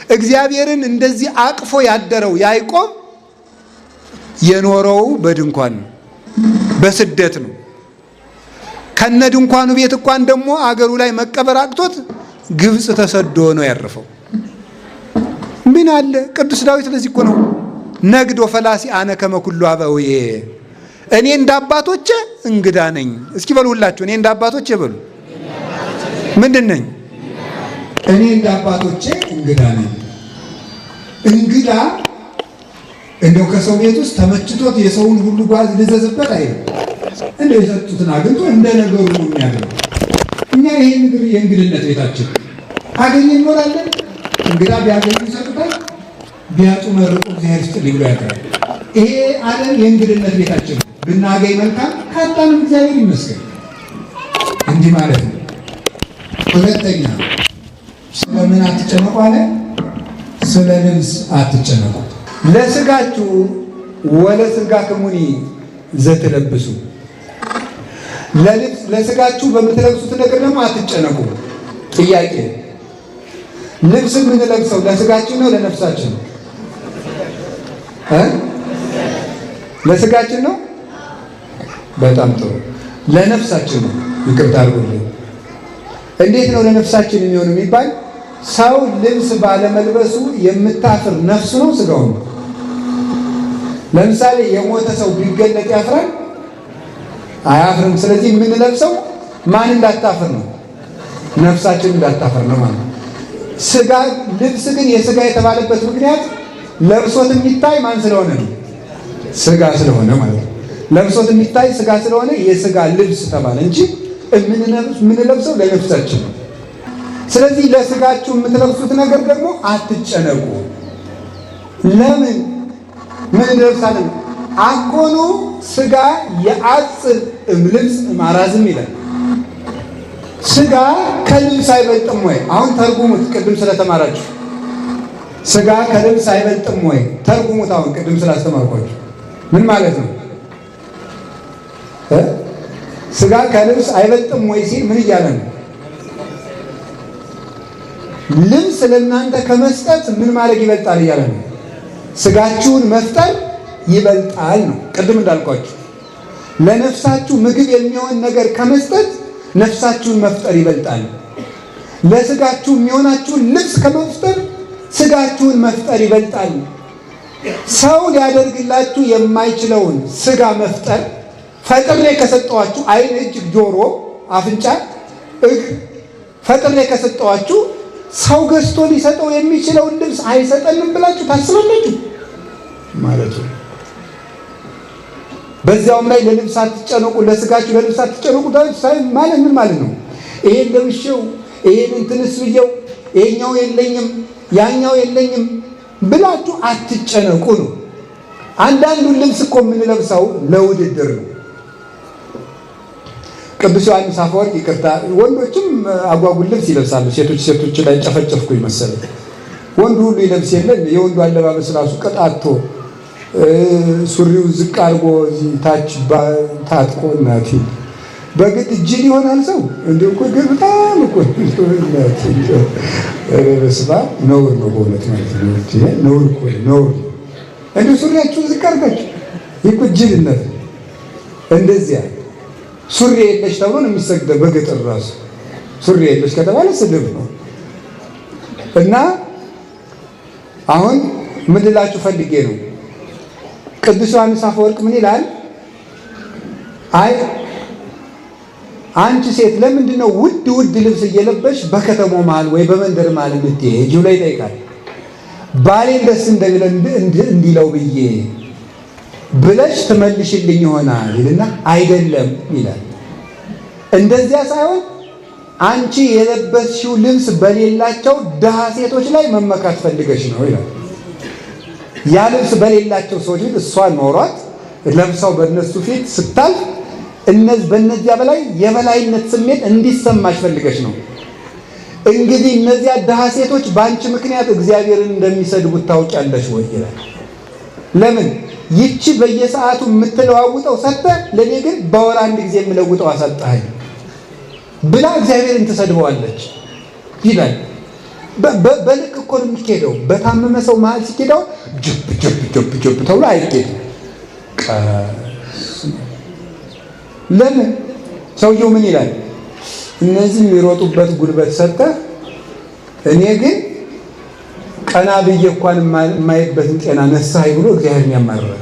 እግዚአብሔርን እንደዚህ አቅፎ ያደረው ያዕቆብ የኖረው በድንኳን ነው፣ በስደት ነው። ከነ ድንኳኑ ቤት እንኳን ደግሞ አገሩ ላይ መቀበር አቅቶት ግብፅ ተሰዶ ነው ያረፈው። ምን አለ ቅዱስ ዳዊት ለዚህ እኮ ነው ነግዶ ፈላሲ አነ ከመኩሉ አበውዬ፣ እኔ እንደ አባቶቼ እንግዳ ነኝ። እስኪ በሉ ሁላችሁ እኔ እንደ አባቶቼ በሉ። ምንድን ነኝ? እኔ እንደ አባቶቼ እንግዳ ነኝ። እንግዳ እንደው ከሰው ቤት ውስጥ ተመችቶት የሰውን ሁሉ ጓዝ ልዘዝበት አይደል? እንደው የሰጡትን አግኝቶ እንደ ነገሩ ነው የሚያደርገው። እኛ ይሄ ንግር የእንግድነት ቤታችን አገኘ እንኖራለን። እንግዳ ቢያገኙ ይሰጡታል፣ ቢያጡ መርቁ እግዚአብሔር ይስጥልኝ ብሎ ያቀርባል። ይሄ ዓለም የእንግድነት ቤታችን ብናገኝ መልካም፣ ካጣንም እግዚአብሔር ይመስገን። እንዲህ ማለት ነው። ሁለተኛ ስለምን አትጨነቁ አለ? ስለ ልብስ አትጨነቁ። ለስጋችሁ ወለሥጋክሙኒ ዘትለብሱ፣ ለስጋችሁ በምትለብሱት ነገር ደግሞ አትጨነቁ። ጥያቄ፣ ልብስ የምንለብሰው ለስጋችን ነው ለነፍሳችን ነው? ለስጋችን ነው። በጣም ጥሩ። ለነፍሳችን ነው። ይቅርታ አድርጉልኝ። እንዴት ነው ለነፍሳችን የሚሆን የሚባል? ሰው ልብስ ባለመልበሱ የምታፍር ነፍሱ ነው ስጋው ነው? ለምሳሌ የሞተ ሰው ቢገለጥ ያፍራል? አያፍርም። ስለዚህ የምንለብሰው ማን እንዳታፍር ነው? ነፍሳችን እንዳታፍር ነው ማለት ነው። ስጋ ልብስ ግን የስጋ የተባለበት ምክንያት ለብሶት የሚታይ ማን ስለሆነ ነው? ስጋ ስለሆነ ማለት ነው። ለብሶት የሚታይ ስጋ ስለሆነ የስጋ ልብስ ተባለ እንጂ የምንለብሰው ለነፍሳችን ነው። ስለዚህ ለስጋችሁ የምትለብሱት ነገር ደግሞ አትጨነቁ። ለምን ምን እንለብሳለን? አኮኑ ስጋ የአጽር ልብስ ማራዝም ይላል። ስጋ ከልብስ አይበልጥም ወይ? አሁን ተርጉሙት። ቅድም ስለተማራችሁ ስጋ ከልብስ አይበልጥም ወይ? ተርጉሙት። አሁን ቅድም ስላስተማርኳችሁ ምን ማለት ነው? ስጋ ከልብስ አይበልጥም ወይ ሲል ምን እያለ ነው? ልብስ ለእናንተ ከመስጠት ምን ማድረግ ይበልጣል እያለ ነው። ስጋችሁን መፍጠር ይበልጣል ነው። ቅድም እንዳልኳችሁ ለነፍሳችሁ ምግብ የሚሆን ነገር ከመስጠት ነፍሳችሁን መፍጠር ይበልጣል። ለስጋችሁ የሚሆናችሁን ልብስ ከመፍጠር ስጋችሁን መፍጠር ይበልጣል። ሰው ሊያደርግላችሁ የማይችለውን ስጋ መፍጠር ፈጥሬ ከሰጠዋችሁ ዓይን፣ እጅ፣ ጆሮ፣ አፍንጫ፣ እግር ፈጥሬ ከሰጠዋችሁ ሰው ገዝቶ ሊሰጠው የሚችለውን ልብስ አይሰጠንም ብላችሁ ታስባላችሁ ማለት ነው። በዚያውም ላይ ለልብስ አትጨነቁ፣ ለስጋችሁ ለልብስ አትጨነቁ ማለት ምን ማለት ነው? ይሄን ለብሼው ይሄን እንትንስ ብየው ይሄኛው የለኝም ያኛው የለኝም ብላችሁ አትጨነቁ ነው። አንዳንዱን ልብስ እኮ የምንለብሰው ለውድድር ነው። ቅዱስ ዮሐንስ አፈወርቅ ይቅርታ፣ ወንዶችም አጓጉል ልብስ ይለብሳሉ። ሴቶች ላይ ጨፈጨፍኩ ይመሰለኝ። ወንዱ ሁሉ ይለብስ የለን። የወንዱ አለባበስ ራሱ ቀጣቶ ሱሪው ዝቅ አድርጎ እዚህ ታች ታጥቆ እናቴ በግድ ጅል ይሆናል ሰው እንዲሁ እኮ ግን በጣም እኮ እናቴ በስባ ነውር ነው በእውነት ማለት ነው። ነውር እኮ ነውር እንዲሁ ሱሪያችሁን ዝቅ አድርጋችሁ ይህ ጅልነት። እንደዚያ ሱሪ የለሽ ተብሎ ነው የሚሰግደው። በገጠር ራሱ ሱሪ የለሽ ከተባለ ስድብ ነው። እና አሁን ምን ልላችሁ ፈልጌ ነው፣ ቅዱስ ዮሐንስ አፈወርቅ ምን ይላል? አይ አንቺ ሴት ለምንድን ነው ውድ ልብስ እየለበሽ በከተማው መሃል ወይ በመንደር መሃል የምትሄጂው ላይ ይጠይቃል። ባሌን ደስ እንዲለው ብዬ ብለሽ ትመልሽልኝ ይሆናል ይልና አይደለም ይላል። እንደዚያ ሳይሆን አንቺ የለበስሽው ልብስ በሌላቸው ድሃ ሴቶች ላይ መመካት ፈልገሽ ነው ይላል። ያ ልብስ በሌላቸው ሰዎች ፊት እሷ ኖሯት ለብሰው በእነሱ ፊት ስታልፍ በእነዚያ በላይ የበላይነት ስሜት እንዲሰማሽ ፈልገሽ ነው። እንግዲህ እነዚያ ድሃ ሴቶች በአንቺ ምክንያት እግዚአብሔርን እንደሚሰድቡት ታውቂያለሽ ወይ ይላል። ለምን ይቺ በየሰዓቱ የምትለዋውጠው ሰጠህ፣ ለእኔ ግን በወር አንድ ጊዜ የምለውጠው አሳጣኸኝ ብላ እግዚአብሔርን ትሰድበዋለች ይላል። በልክ እኮ ነው የሚኬደው። በታመመ ሰው መሀል ሲኬደው ጀብ ተብሎ አይኬድም። ለምን ሰውየው ምን ይላል? እነዚህ የሚሮጡበት ጉልበት ሰጠህ፣ እኔ ግን ቀና ብዬ እንኳን የማይበትን ጤና ነሳኸኝ ብሎ እግዚአብሔርን ያማርራል።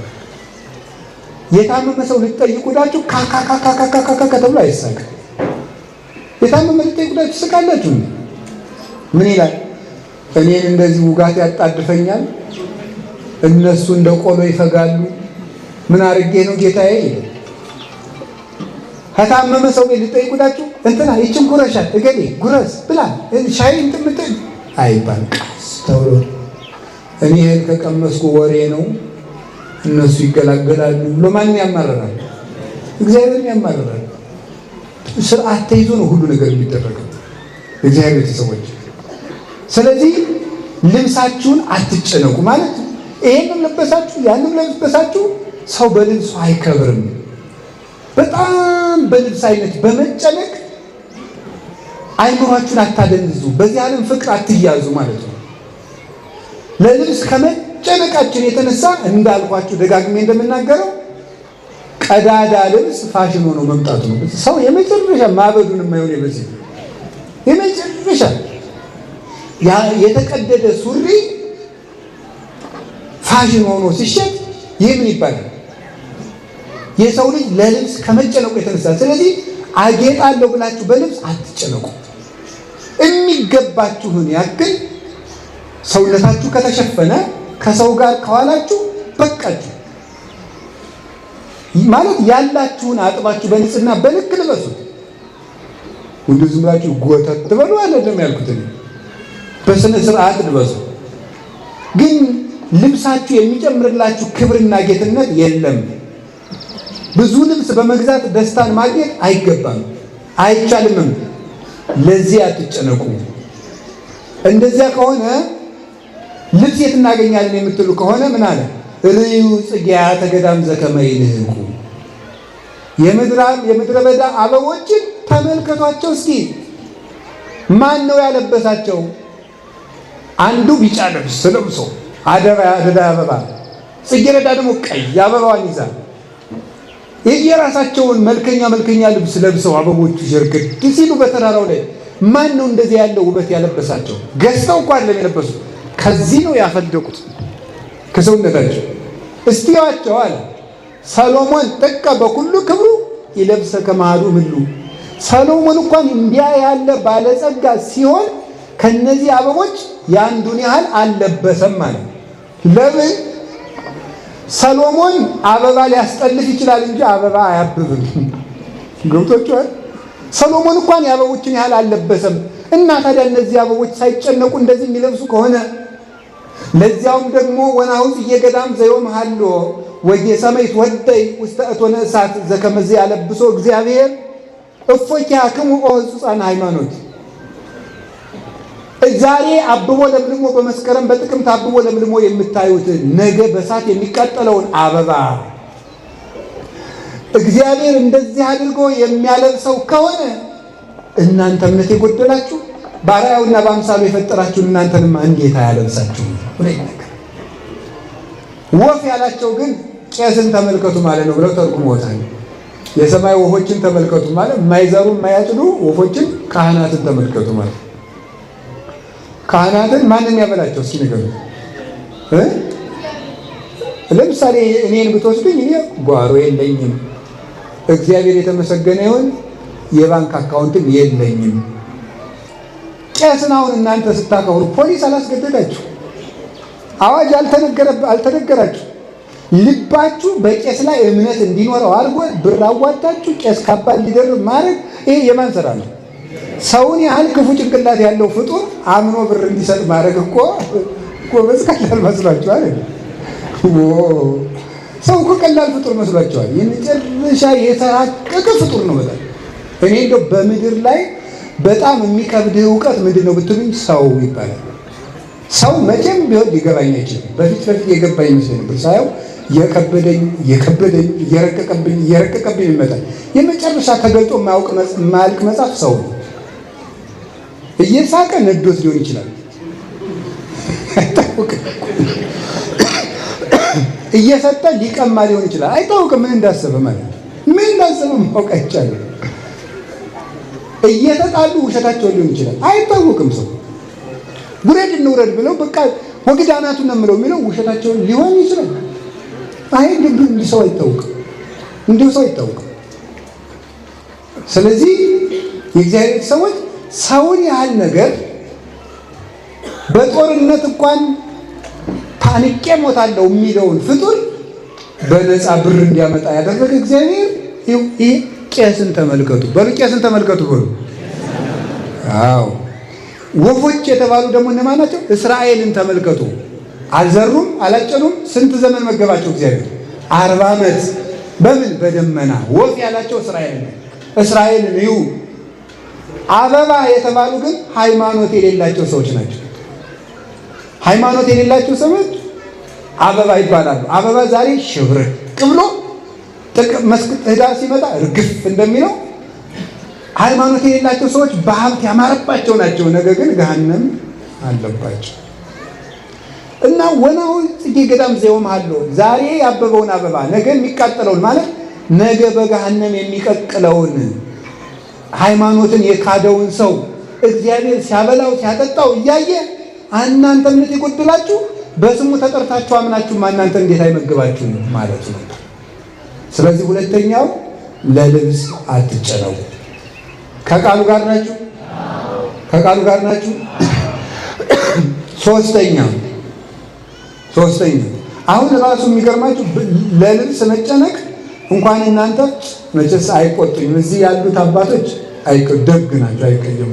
የታመመ ሰው ልትጠይቁዳችሁ ካካካካካካ ተብሎ አይሳቅም። የታመመ ልትጠይቁዳችሁ ትስቃላችሁ። ምን ይላል? እኔን እንደዚህ ውጋት ያጣድፈኛል፣ እነሱ እንደ ቆሎ ይፈጋሉ፣ ምን አድርጌ ነው ጌታዬ? ከታመመ ሰው ልትጠይቁዳችሁ እንትና ይችን ጉረሻት እገሌ ጉረስ ብላ ሻይ እንትምጥል አይባል ተብሎ እኔ ይሄን ከቀመስኩ ወሬ ነው እነሱ ይገላገላሉ ብሎ ማንን ያማርራል? እግዚአብሔርን ያማርራል። ስርዓት ተይዞ ነው ሁሉ ነገር የሚደረገው እግዚአብሔር ቤተሰቦች። ስለዚህ ልብሳችሁን አትጨነቁ ማለት ይሄንን ለበሳችሁ ያንን ለበሳችሁ ሰው በልብሱ አይከብርም። በጣም በልብስ አይነት በመጨነቅ አይምሯችሁን አታደንዙ፣ በዚህ ዓለም ፍቅር አትያዙ ማለት ነው። ለልብስ ከመጨነቃችን የተነሳ እንዳልኳችሁ ደጋግሜ እንደምናገረው ቀዳዳ ልብስ ፋሽን ሆኖ መምጣቱ ነው። ሰው የመጨረሻ ማበዱን የማይሆን በዚህ የመጨረሻ የተቀደደ ሱሪ ፋሽን ሆኖ ሲሸጥ ይህ ምን ይባላል? የሰው ልጅ ለልብስ ከመጨነቁ የተነሳ። ስለዚህ አጌጣለሁ ብላችሁ በልብስ አትጨነቁ። የሚገባችሁን ያክል ሰውነታችሁ ከተሸፈነ ከሰው ጋር ከዋላችሁ በቃችሁ ማለት ያላችሁን አጥባችሁ በንጽህና በልክ ልበሱት። እንዲሁ ዝም ብላችሁ ጎተት ትበሉ አይደለም ያልኩት፣ በስነ ስርዓት ልበሱ። ግን ልብሳችሁ የሚጨምርላችሁ ክብርና ጌትነት የለም። ብዙ ልብስ በመግዛት ደስታን ማግኘት አይገባም፣ አይቻልምም። ለዚህ አትጨነቁ። እንደዚያ ከሆነ ልብስ የት እናገኛለን የምትሉ ከሆነ ምን አለ? ርእዩ ጽጌያተ ገዳም ዘከመ ይልህቁ። የምድረ በዳ አበቦችን ተመልከቷቸው እስኪ። ማን ነው ያለበሳቸው? አንዱ ቢጫ ልብስ ለብሶ አደዳ አበባ፣ ጽጌረዳ ደግሞ ቀይ አበባዋን ይዛ የየራሳቸውን መልከኛ ልብስ ለብሰው አበቦቹ ሸርግድ ሲሉ በተራራው ላይ ማን ነው እንደዚህ ያለው ውበት ያለበሳቸው? ገዝተው እኮ አይደለም የለበሱት፣ ከዚህ ነው ያፈለቁት ከሰውነታቸው። እስቲዋቸው አለ ሰሎሞን ጥቀ በኩሉ ክብሩ ይለብሰ ከማዱ ምሉ። ሰሎሞን እንኳን እንዲያ ያለ ባለጸጋ ሲሆን ከነዚህ አበቦች ያንዱን ያህል አልለበሰም ማለት። ለምን? ሰሎሞን አበባ ሊያስጠልፍ ይችላል እንጂ አበባ አያብብም። ገብቶችኋል? ሰሎሞን እንኳን የአበቦችን ያህል አልለበሰም። እና ታዲያ እነዚህ አበቦች ሳይጨነቁ እንደዚህ የሚለብሱ ከሆነ ለዚያውም ደግሞ ወናሁ ጽጌ ገዳም ዘዮም ሀሎ ወየሰማይ ወደይ ውስተ እቶነ እሳት ዘከመዘ ያለብሶ እግዚአብሔር እፎኪያክሙ ኦ ሕጹጻነ ሃይማኖት። ዛሬ አብቦ ለምልሞ በመስከረም በጥቅምት አብቦ ለምልሞ የምታዩት ነገ በእሳት የሚቃጠለውን አበባ እግዚአብሔር እንደዚህ አድርጎ የሚያለብሰው ከሆነ እናንተ እምነት የጎደላችሁ ባሪያውና በአምሳሉ የፈጠራችሁን እናንተንም እንዴት አያለብሳችሁ? ወፍ ያላቸው ግን ቄስን ተመልከቱ ማለት ነው ብለው ተርጉመውታል። የሰማይ ወፎችን ተመልከቱ ማለት የማይዘሩ የማያጭዱ ወፎችን፣ ካህናትን ተመልከቱ ማለት። ካህናትን ማንን ያበላቸው? እስኪ ንገሩ። ለምሳሌ እኔን ብትወስዱኝ እኔ ጓሮ የለኝም፣ እግዚአብሔር የተመሰገነ ይሁን፣ የባንክ አካውንትም የለኝም። ቄስን አሁን እናንተ ስታከብሩ ፖሊስ አላስገደዳችሁ፣ አዋጅ አልተነገራችሁ። ልባችሁ በቄስ ላይ እምነት እንዲኖረው አድርጎ ብር አዋጣችሁ ቄስ ካባ እንዲደርብ ማድረግ ይሄ የማን ስራ ነው? ሰውን ያህል ክፉ ጭንቅላት ያለው ፍጡር አምኖ ብር እንዲሰጥ ማድረግ እኮ ጎበዝ ቀላል መስሏችኋል? ሰው እኮ ቀላል ፍጡር መስሏችኋል? የመጨረሻ የተራቀቀ ፍጡር ነው በጣም። እኔ እንደው በምድር ላይ በጣም የሚከብድ እውቀት ምንድን ነው ብትሉኝ ሰው ይባላል። ሰው መቼም ቢሆን ሊገባኝ አይችልም። በፊት የገባኝ ይመስለኝ ነበር። ሳየው የከበደኝ እየረቀቀብኝ ይመጣል። የመጨረሻ ተገልጦ የማያልቅ መጽሐፍ ሰው ነው። እየሳቀ ነዶት ሊሆን ይችላል፣ አይታወቅም። እየሰጠ ሊቀማ ሊሆን ይችላል፣ አይታወቅም። ምን እንዳሰበ ማለት ምን እንዳሰበ ማወቅ አይቻልም። እየተጣሉ ውሸታቸውን ሊሆን ይችላል፣ አይታወቅም። ሰው ውረድ እንውረድ ብለው በቃ ወግዳናቱን ነው የምለው የሚለው ውሸታቸውን ሊሆን ይችላል። አይ እንዲህ ሰው አይታወቅም፣ እንዲሁ ሰው አይታወቅም። ስለዚህ የእግዚአብሔር ሰዎች ሰውን ያህል ነገር በጦርነት እንኳን ታንቄ ሞታለሁ የሚለውን ፍጡር በነፃ ብር እንዲያመጣ ያደረገ እግዚአብሔር ይህ ቄስን ተመልከቱ በሉ፣ ቄስን ተመልከቱ በሉ። አዎ ወፎች የተባሉ ደግሞ እነማን ናቸው? እስራኤልን ተመልከቱ። አልዘሩም አላጨዱም። ስንት ዘመን መገባቸው እግዚአብሔር? 40 ዓመት። በምን? በደመና። ወፍ ያላቸው እስራኤልን እዩ። አበባ የተባሉ ግን ሃይማኖት የሌላቸው ሰዎች ናቸው። ሃይማኖት የሌላቸው ሰዎች አበባ ይባላሉ። አበባ ዛሬ ሽብርቅ ብሎ ህዳር ሲመጣ እርግፍ እንደሚለው ሃይማኖት የሌላቸው ሰዎች በሀብት ያማረባቸው ናቸው። ነገ ግን ገሃነም አለባቸው። እና ወናሁ ጽጌ ገዳም ዘዮም ሀሎ ዛሬ ያበበውን አበባ ነገ የሚቃጠለውን ማለት ነገ በገሃነም የሚቀቅለውን ሃይማኖትን የካደውን ሰው እግዚአብሔር ሲያበላው ሲያጠጣው እያየ እናንተ እምነት የጎደላችሁ በስሙ ተጠርታችሁ አምናችሁ እናንተ እንዴት አይመግባችሁም ማለት ነው። ስለዚህ ሁለተኛው ለልብስ አትጨነቁ። ከቃሉ ጋር ናችሁ? ከቃሉ ጋር ናችሁ? ሶስተኛ አሁን ራሱ የሚገርማችሁ ለልብስ መጨነቅ እንኳን እናንተ መቼስ አይቆጡኝም። እዚህ ያሉት አባቶች ደግ ናቸው፣ አይቀየሙ።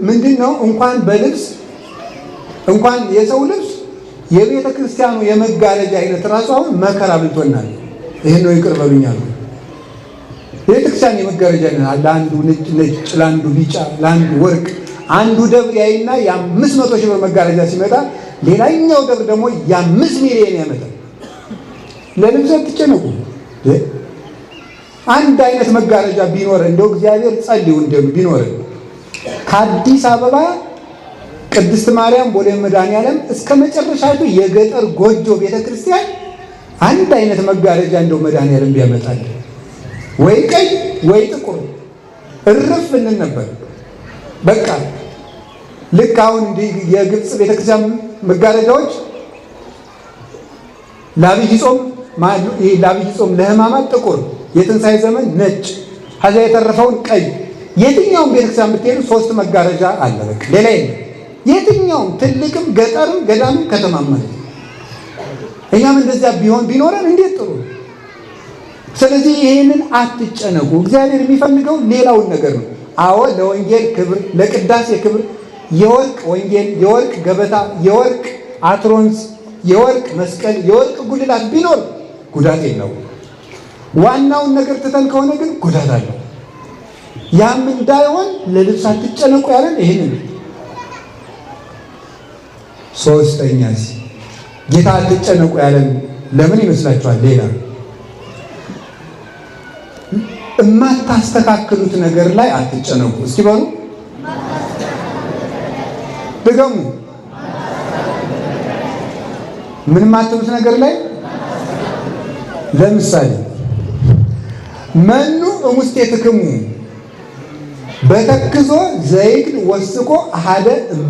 ምንድነው እንኳን በልብስ እንኳን የሰው ልብስ የቤተ ክርስቲያኑ የመጋረጃ አይነት ራሱ አሁን መከራ ብልቶናል። ይሄን ነው ይቅር በሉኛል። ቤተ ክርስቲያን የመጋረጃ አይነት ለአንዱ ነጭ፣ ለአንዱ ቢጫ፣ ለአንዱ ወርቅ፣ አንዱ ደብር ያይና የ500 ሺህ ብር መጋረጃ ሲመጣ ሌላኛው ደብር ደግሞ የ5 ሚሊዮን ያመጣል። ለልብስ አትጨነቁ። አንድ አይነት መጋረጃ ቢኖር እንደው እግዚአብሔር ጸልዩ ቢኖር ከአዲስ አበባ ቅድስት ማርያም ቦሌ መድኃኔዓለም እስከ መጨረሻቱ የገጠር ጎጆ ቤተክርስቲያን አንድ አይነት መጋረጃ እንደው መድኃኔዓለም ቢያመጣል ወይ ቀይ ወይ ጥቁር እርፍ እንል ነበር። በቃ ልክ አሁን እንዲህ የግብፅ ቤተክርስቲያን መጋረጃዎች ለአብይ ጾም ለሕማማት ጥቁር፣ የትንሣኤ ዘመን ነጭ፣ ከዚያ የተረፈውን ቀይ። የትኛውም ቤተክርስቲያን ብትሄዱ 3 መጋረጃ አለ። በቃ ሌላ የለም። የትኛውም ትልቅም ገጠርም ገዳምም ከተማም ማለት ነው። እኛም እንደዚያ ቢኖረን እንዴት ጥሩ። ስለዚህ ይህንን አትጨነቁ። እግዚአብሔር የሚፈልገው ሌላውን ነገር ነው። አዎ ለወንጌል ክብር፣ ለቅዳሴ ክብር የወርቅ ወንጌል፣ የወርቅ ገበታ፣ የወርቅ አትሮንስ፣ የወርቅ መስቀል፣ የወርቅ ጉልላት ቢኖር ጉዳት የለው። ዋናውን ነገር ትተን ከሆነ ግን ጉዳት አለው። ያም እንዳይሆን ለልብስ አትጨነቁ ያለን ይህንን። ሶስተኛስ ጌታ አትጨነቁ ያለን ለምን ይመስላችኋል? ሌላ የማታስተካክሉት ነገር ላይ አትጨነቁ። እስኪ በሉ ድገሙ። ምን ማትሉት ነገር ላይ? ለምሳሌ መኑ እሙስቴትክሙ በተክዞ ዘይግል ወስቆ አሐደ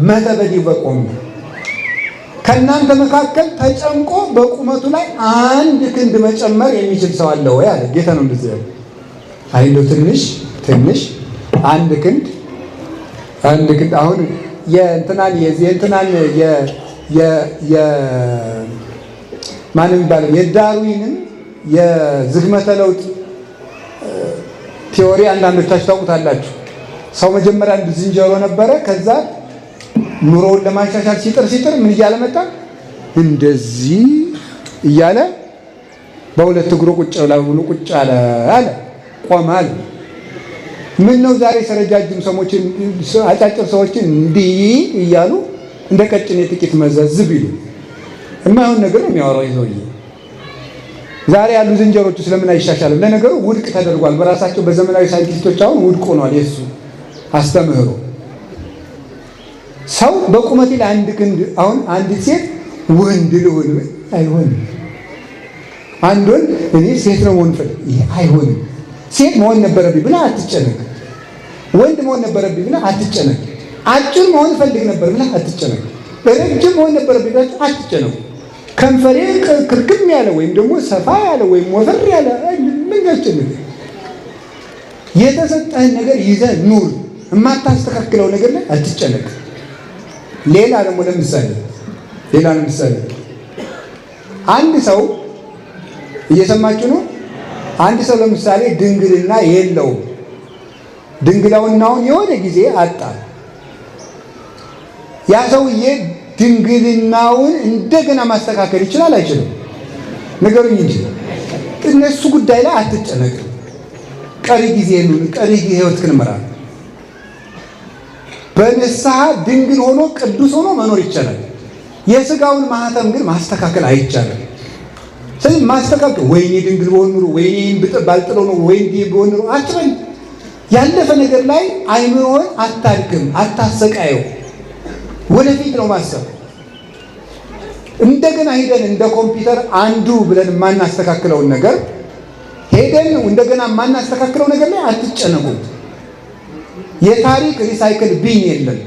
መተበዲ በቆሙ። ከእናንተ መካከል ተጨንቆ በቁመቱ ላይ 1 ክንድ መጨመር የሚችል ሰው አለ ወይ አለ ጌታ። ነው እንደዚህ ያለው። አይዶ ትንሽ 1 ክንድ አሁን የእንትናን ማን የሚባለው የዳርዊንን የዝግመተ ለውጥ ቲዎሪ አንዳንዶቻችሁ ታውቁታላችሁ። ሰው መጀመሪያ አንድ ዝንጀሮ ነበረ። ከዛ ኑሮውን ለማሻሻል ሲጥር ምን እያለ መጣ? እንደዚህ እያለ በሁለት እግሩ ቁጭ አለ ቆመ አለ። ምን ነው ዛሬ ረጃጅም ሰዎችን አጫጭር ሰዎችን እንዲህ እያሉ እንደ ቀጭኔ ጥቂት መዘዝ ቢሉ የማይሆን ነገር ነው የሚያወራው ይዘውዬ። ዛሬ ያሉ ዝንጀሮቹ ስለምን አይሻሻልም? ለነገሩ ውድቅ ተደርጓል በራሳቸው በዘመናዊ ሳይንቲስቶች። አሁን ውድቅ ሆኗል የሱ አስተምህሮ። ሰው በቁመቴ ላይ 1 ክንድ አሁን አንዲት ሴት ወንድ ልሆን አይሆንም። አንድ ወንድ እኔ ሴት ነው መሆን ፈልግ ይሄ አይሆንም። ሴት መሆን ነበረብኝ ብላ አትጨነቅ። ወንድ መሆን ነበረብኝ ብላ አትጨነቅ። አጭር መሆን ፈልግ ነበር ብላ አትጨነቅ። ረጅም መሆን ነበረብኝ ብላ አትጨነቅ። ከንፈሬ ክርክም ያለ ወይም ደግሞ ሰፋ ያለ ወይም ወፈር ያለ ምን ያስጨንቅ? የተሰጠህን ነገር ይዘህ ኑር። የማታስተካክለው ነገር ላይ አትጨነቅ። ሌላ ደግሞ ለምሳሌ አንድ ሰው እየሰማችሁ ነው። አንድ ሰው ለምሳሌ ድንግልና የለውም። ድንግልናውን የሆነ ጊዜ አጣ። ያ ሰውዬ ድንግልናውን እንደገና ማስተካከል ይችላል አይችልም? ነገሩኝ እንጂ እነሱ ጉዳይ ላይ አትጨነቅ። ቀሪ ህይወትህን ምራ። በንስሐ ድንግል ሆኖ ቅዱስ ሆኖ መኖር ይቻላል። የሥጋውን ማህተም ግን ማስተካከል አይቻልም። ስለዚህ ማስተካከል ወይኔ ድንግል በሆን ኑሮ ወይኔ ባልጥለው ነው ወይኔ በሆን ኑሮ አትበል። ያለፈ ነገር ላይ አይምሮህን አታድክም፣ አታሰቃየው። ወደፊት ነው ማሰብ። እንደገና ሄደን እንደ ኮምፒውተር አንዱ ብለን የማናስተካክለውን ነገር ሄደን እንደገና የማናስተካክለው ነገር ላይ አትጨነቁ። የታሪክ ሪሳይክል ቢን የለም።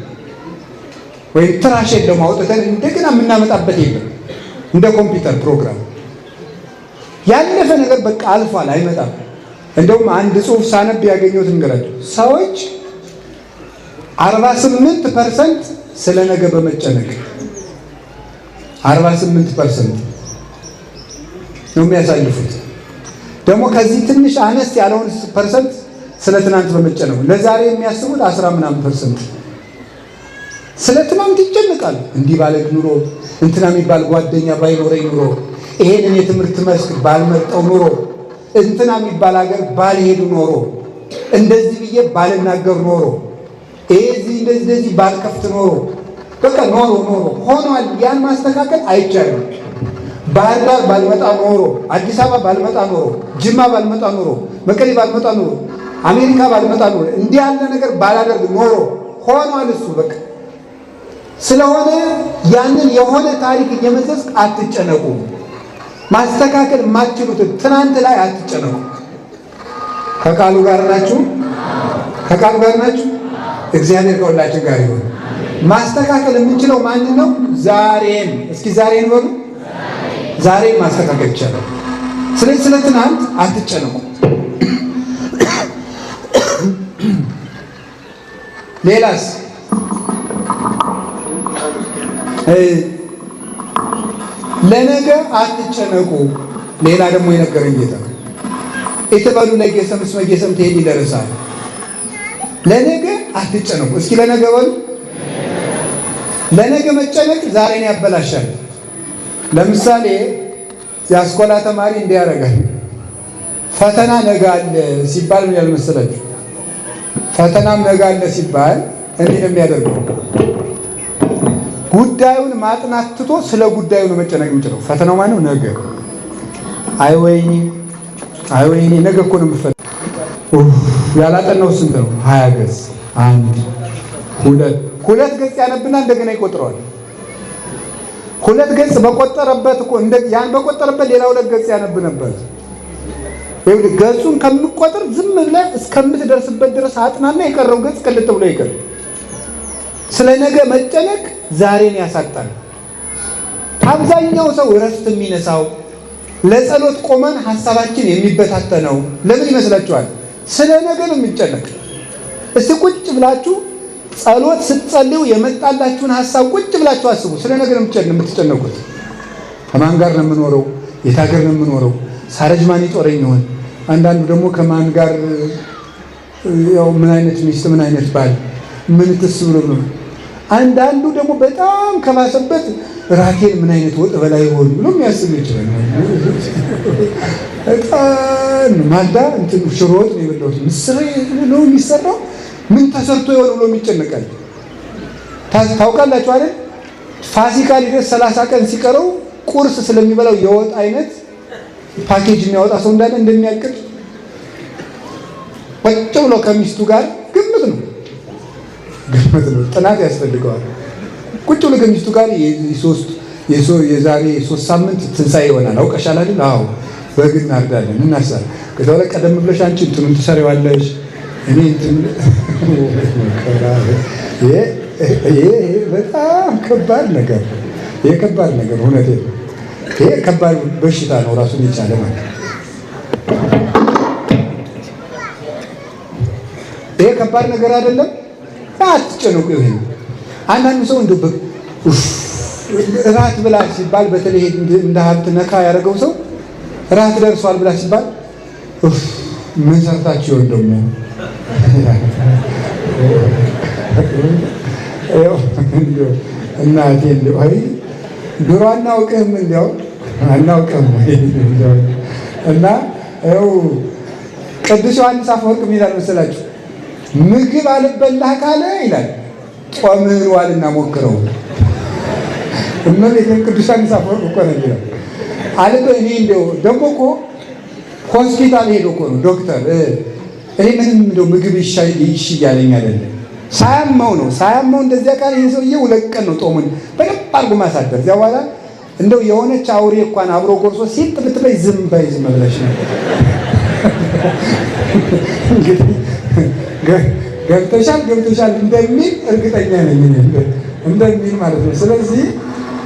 ወይም ትራሽ የለም አውጥተን እንደገና የምናመጣበት የለም። እንደ ኮምፒውተር ፕሮግራም ያለፈ ነገር በቃ አልፏል፣ አይመጣም። እንደውም አንድ ጽሑፍ ሳነብ ያገኘሁት እንገራችሁ። ሰዎች 48% ስለ ነገ በመጨነቅ 48% ነው የሚያሳልፉት። ደግሞ ከዚህ ትንሽ አነስ ያለውን ፐርሰንት ስለ ትናንት በመጨነቁ ለዛሬ የሚያስቡት 10% ስለ ትናንት ይጨነቃሉ። እንዲህ ባለግ ኑሮ እንትና የሚባል ጓደኛ ባይኖረኝ ኑሮ፣ ይሄንን የትምህርት መስክ ባልመርጠው ኑሮ፣ እንትና የሚባል ሀገር ባልሄዱ ኖሮ፣ እንደዚህ ብዬ ባልናገር ኖሮ፣ እዚህ እንደዚህ ባልከፍት ኖሮ፣ በቃ ኖሮ ሆኗል። ያን ማስተካከል አይቻልም። ባህር ዳር ባልመጣ ኖሮ፣ አዲስ አበባ ባልመጣ ኖሮ፣ ጅማ ባልመጣ ኖሮ፣ መቀሌ ባልመጣ ኖሮ፣ አሜሪካ ባልመጣ ኖሮ፣ እንዲህ ያለ ነገር ባላደርግ ኖሮ ሆኗል እሱ በቃ። ስለሆነ ያንን የሆነ ታሪክ እየመዘዝክ አትጨነቁ። ማስተካከል የማትችሉትን ትናንት ላይ አትጨነቁ። ከቃሉ ጋር ናችሁ? ከቃሉ ጋር ናችሁ? እግዚአብሔር ከሁላችን ጋር ይሁን። ማስተካከል የምንችለው ማንን ነው? ዛሬን። እስኪ ዛሬን በሉ። ዛሬን ማስተካከል ይቻላል። ስለዚህ ስለ ትናንት አትጨነቁ። ሌላስ ለነገ አትጨነቁ። ሌላ ደግሞ የነገረኝ ጌታ ኢትበሉ ለጌሰም እስመ ጌሰም ትሄድ ይደርሳል። ለነገ አትጨነቁ። እስኪ ለነገ በሉ። ለነገ መጨነቅ ዛሬን ያበላሻል። ለምሳሌ የአስኮላ ተማሪ እንዲህ ያደርጋል። ፈተና ነገ አለ ሲባል ምን ያህል መሰላችሁ? ፈተናም ነገ አለ ሲባል እንዲህ ነው የሚያደርገው። ጉዳዩን ማጥናት ትቶ ስለ ጉዳዩ ነው መጨነቅ የሚችለው። ፈተናው ማነው? ነገ። አይ ወይኔ ነገ እኮ ነው የምፈተነው። ያላጠናው ስንት ነው? 20 ገጽ። 2 ገጽ ያነብና እንደገና ይቆጥረዋል። 2 ገጽ በቆጠረበት እኮ ያን በቆጠረበት ሌላ 2 ገጽ ያነብ ነበር። ይኸውልህ ገጹን ከምቆጥር ዝም ብለህ እስከምትደርስበት ድረስ አጥናና የቀረው ገጽ ቅልጥ ብሎ ይቀር። ስለ ነገ መጨነቅ ዛሬን ያሳጣል። አብዛኛው ሰው እረፍት የሚነሳው ለጸሎት ቆመን ሐሳባችን የሚበታተነው ለምን ይመስላችኋል? ስለ ነገ ነው የሚጨነቅ። እስቲ ቁጭ ብላችሁ ጸሎት ስትጸልዩ የመጣላችሁን ሐሳብ ቁጭ ብላችሁ አስቡ። ስለ ነገ ነው የምትጨነቁት። ከማን ጋር ነው የምኖረው? የት ሀገር ነው የምኖረው? ሳረጅ ማን ይጦረኝ ይሆን? አንዳንዱ ደግሞ ከማን ጋር ያው ምን አይነት ሚስት ምን አይነት ባል ምን ትስ ብሎ ነው። አንዳንዱ ደግሞ በጣም ከባሰበት ራቴን ምን አይነት ወጥ በላይ ሆን ብሎ የሚያስብ ይችላል። በጣም ማልዳ እንትን ሽሮ ወጥ ነው የበላሁት ምስር ነው የሚሰራው ምን ተሰርቶ ይሆን ብሎ የሚጨነቃል። ታውቃላችሁ አይደል? ፋሲካ ሊደርስ 30 ቀን ሲቀረው ቁርስ ስለሚበላው የወጥ አይነት ፓኬጅ የሚያወጣ ሰው እንዳለ እንደሚያቅድ ቁጭ ብሎ ከሚስቱ ጋር ግምት ነው። ጥናት ያስፈልገዋል። ቁጭ ብሎ ከሚስቱ ጋር የዛሬ 3 ሳምንት ትንሣኤ ይሆናል አውቀሻል አይደል? አዎ በግ እናርዳለን እናሳል። ከዛ በኋላ ቀደም ብለሽ አንቺ እንትኑን ትሰሪዋለሽ እኔ እንትን ይሄ በጣም ከባድ ነገር የከባድ ነገር እውነቴን ነው። ይሄ ከባድ በሽታ ነው ራሱን የቻለ ማለት። ይሄ ከባድ ነገር አይደለም። አትጨነቁ። ይሄ አንዳንድ ሰው እንደ እራት ብላ ሲባል በተለይ እንደ ሀብት ነካ ያደረገው ሰው እራት ደርሷል ብላ ሲባል ምን ሰርታችሁ ደግሞ እናቴ እንደው አይ ድሮ አናውቅህም እንደው አናውቅህም እና ያው ቅዱስ ዮሐንስ አፈወርቅ ምን ይላል መሰላችሁ? ምግብ አልበላህ ካለ ይላል ጾምህን ዋልና ሞክረው። እመቤቴ ቅዱስ ዮሐንስ አፈወርቅ እኮ ነው ይላል አልበ እኔ እንደው ደግሞ እኮ ሆስፒታል ሄዶ እኮ ነው ዶክተር እኔ ምንም እንደው ምግብ ይሻለኝ አይደለም ሳያመው ነው እንደዚያ ቃል ይሄ ሰውዬ 2 ቀን ነው ጦሙን በደንብ አድርጎ ማሳደር። እዚያ በኋላ እንደው የሆነች አውሬ እንኳን አብሮ ጎርሶ ሲጥ ብትበይ ዝም ብለሽ ነው ገብተሻል እንደሚል እርግጠኛ ነኝ። እንደሚል ማለት ነው። ስለዚህ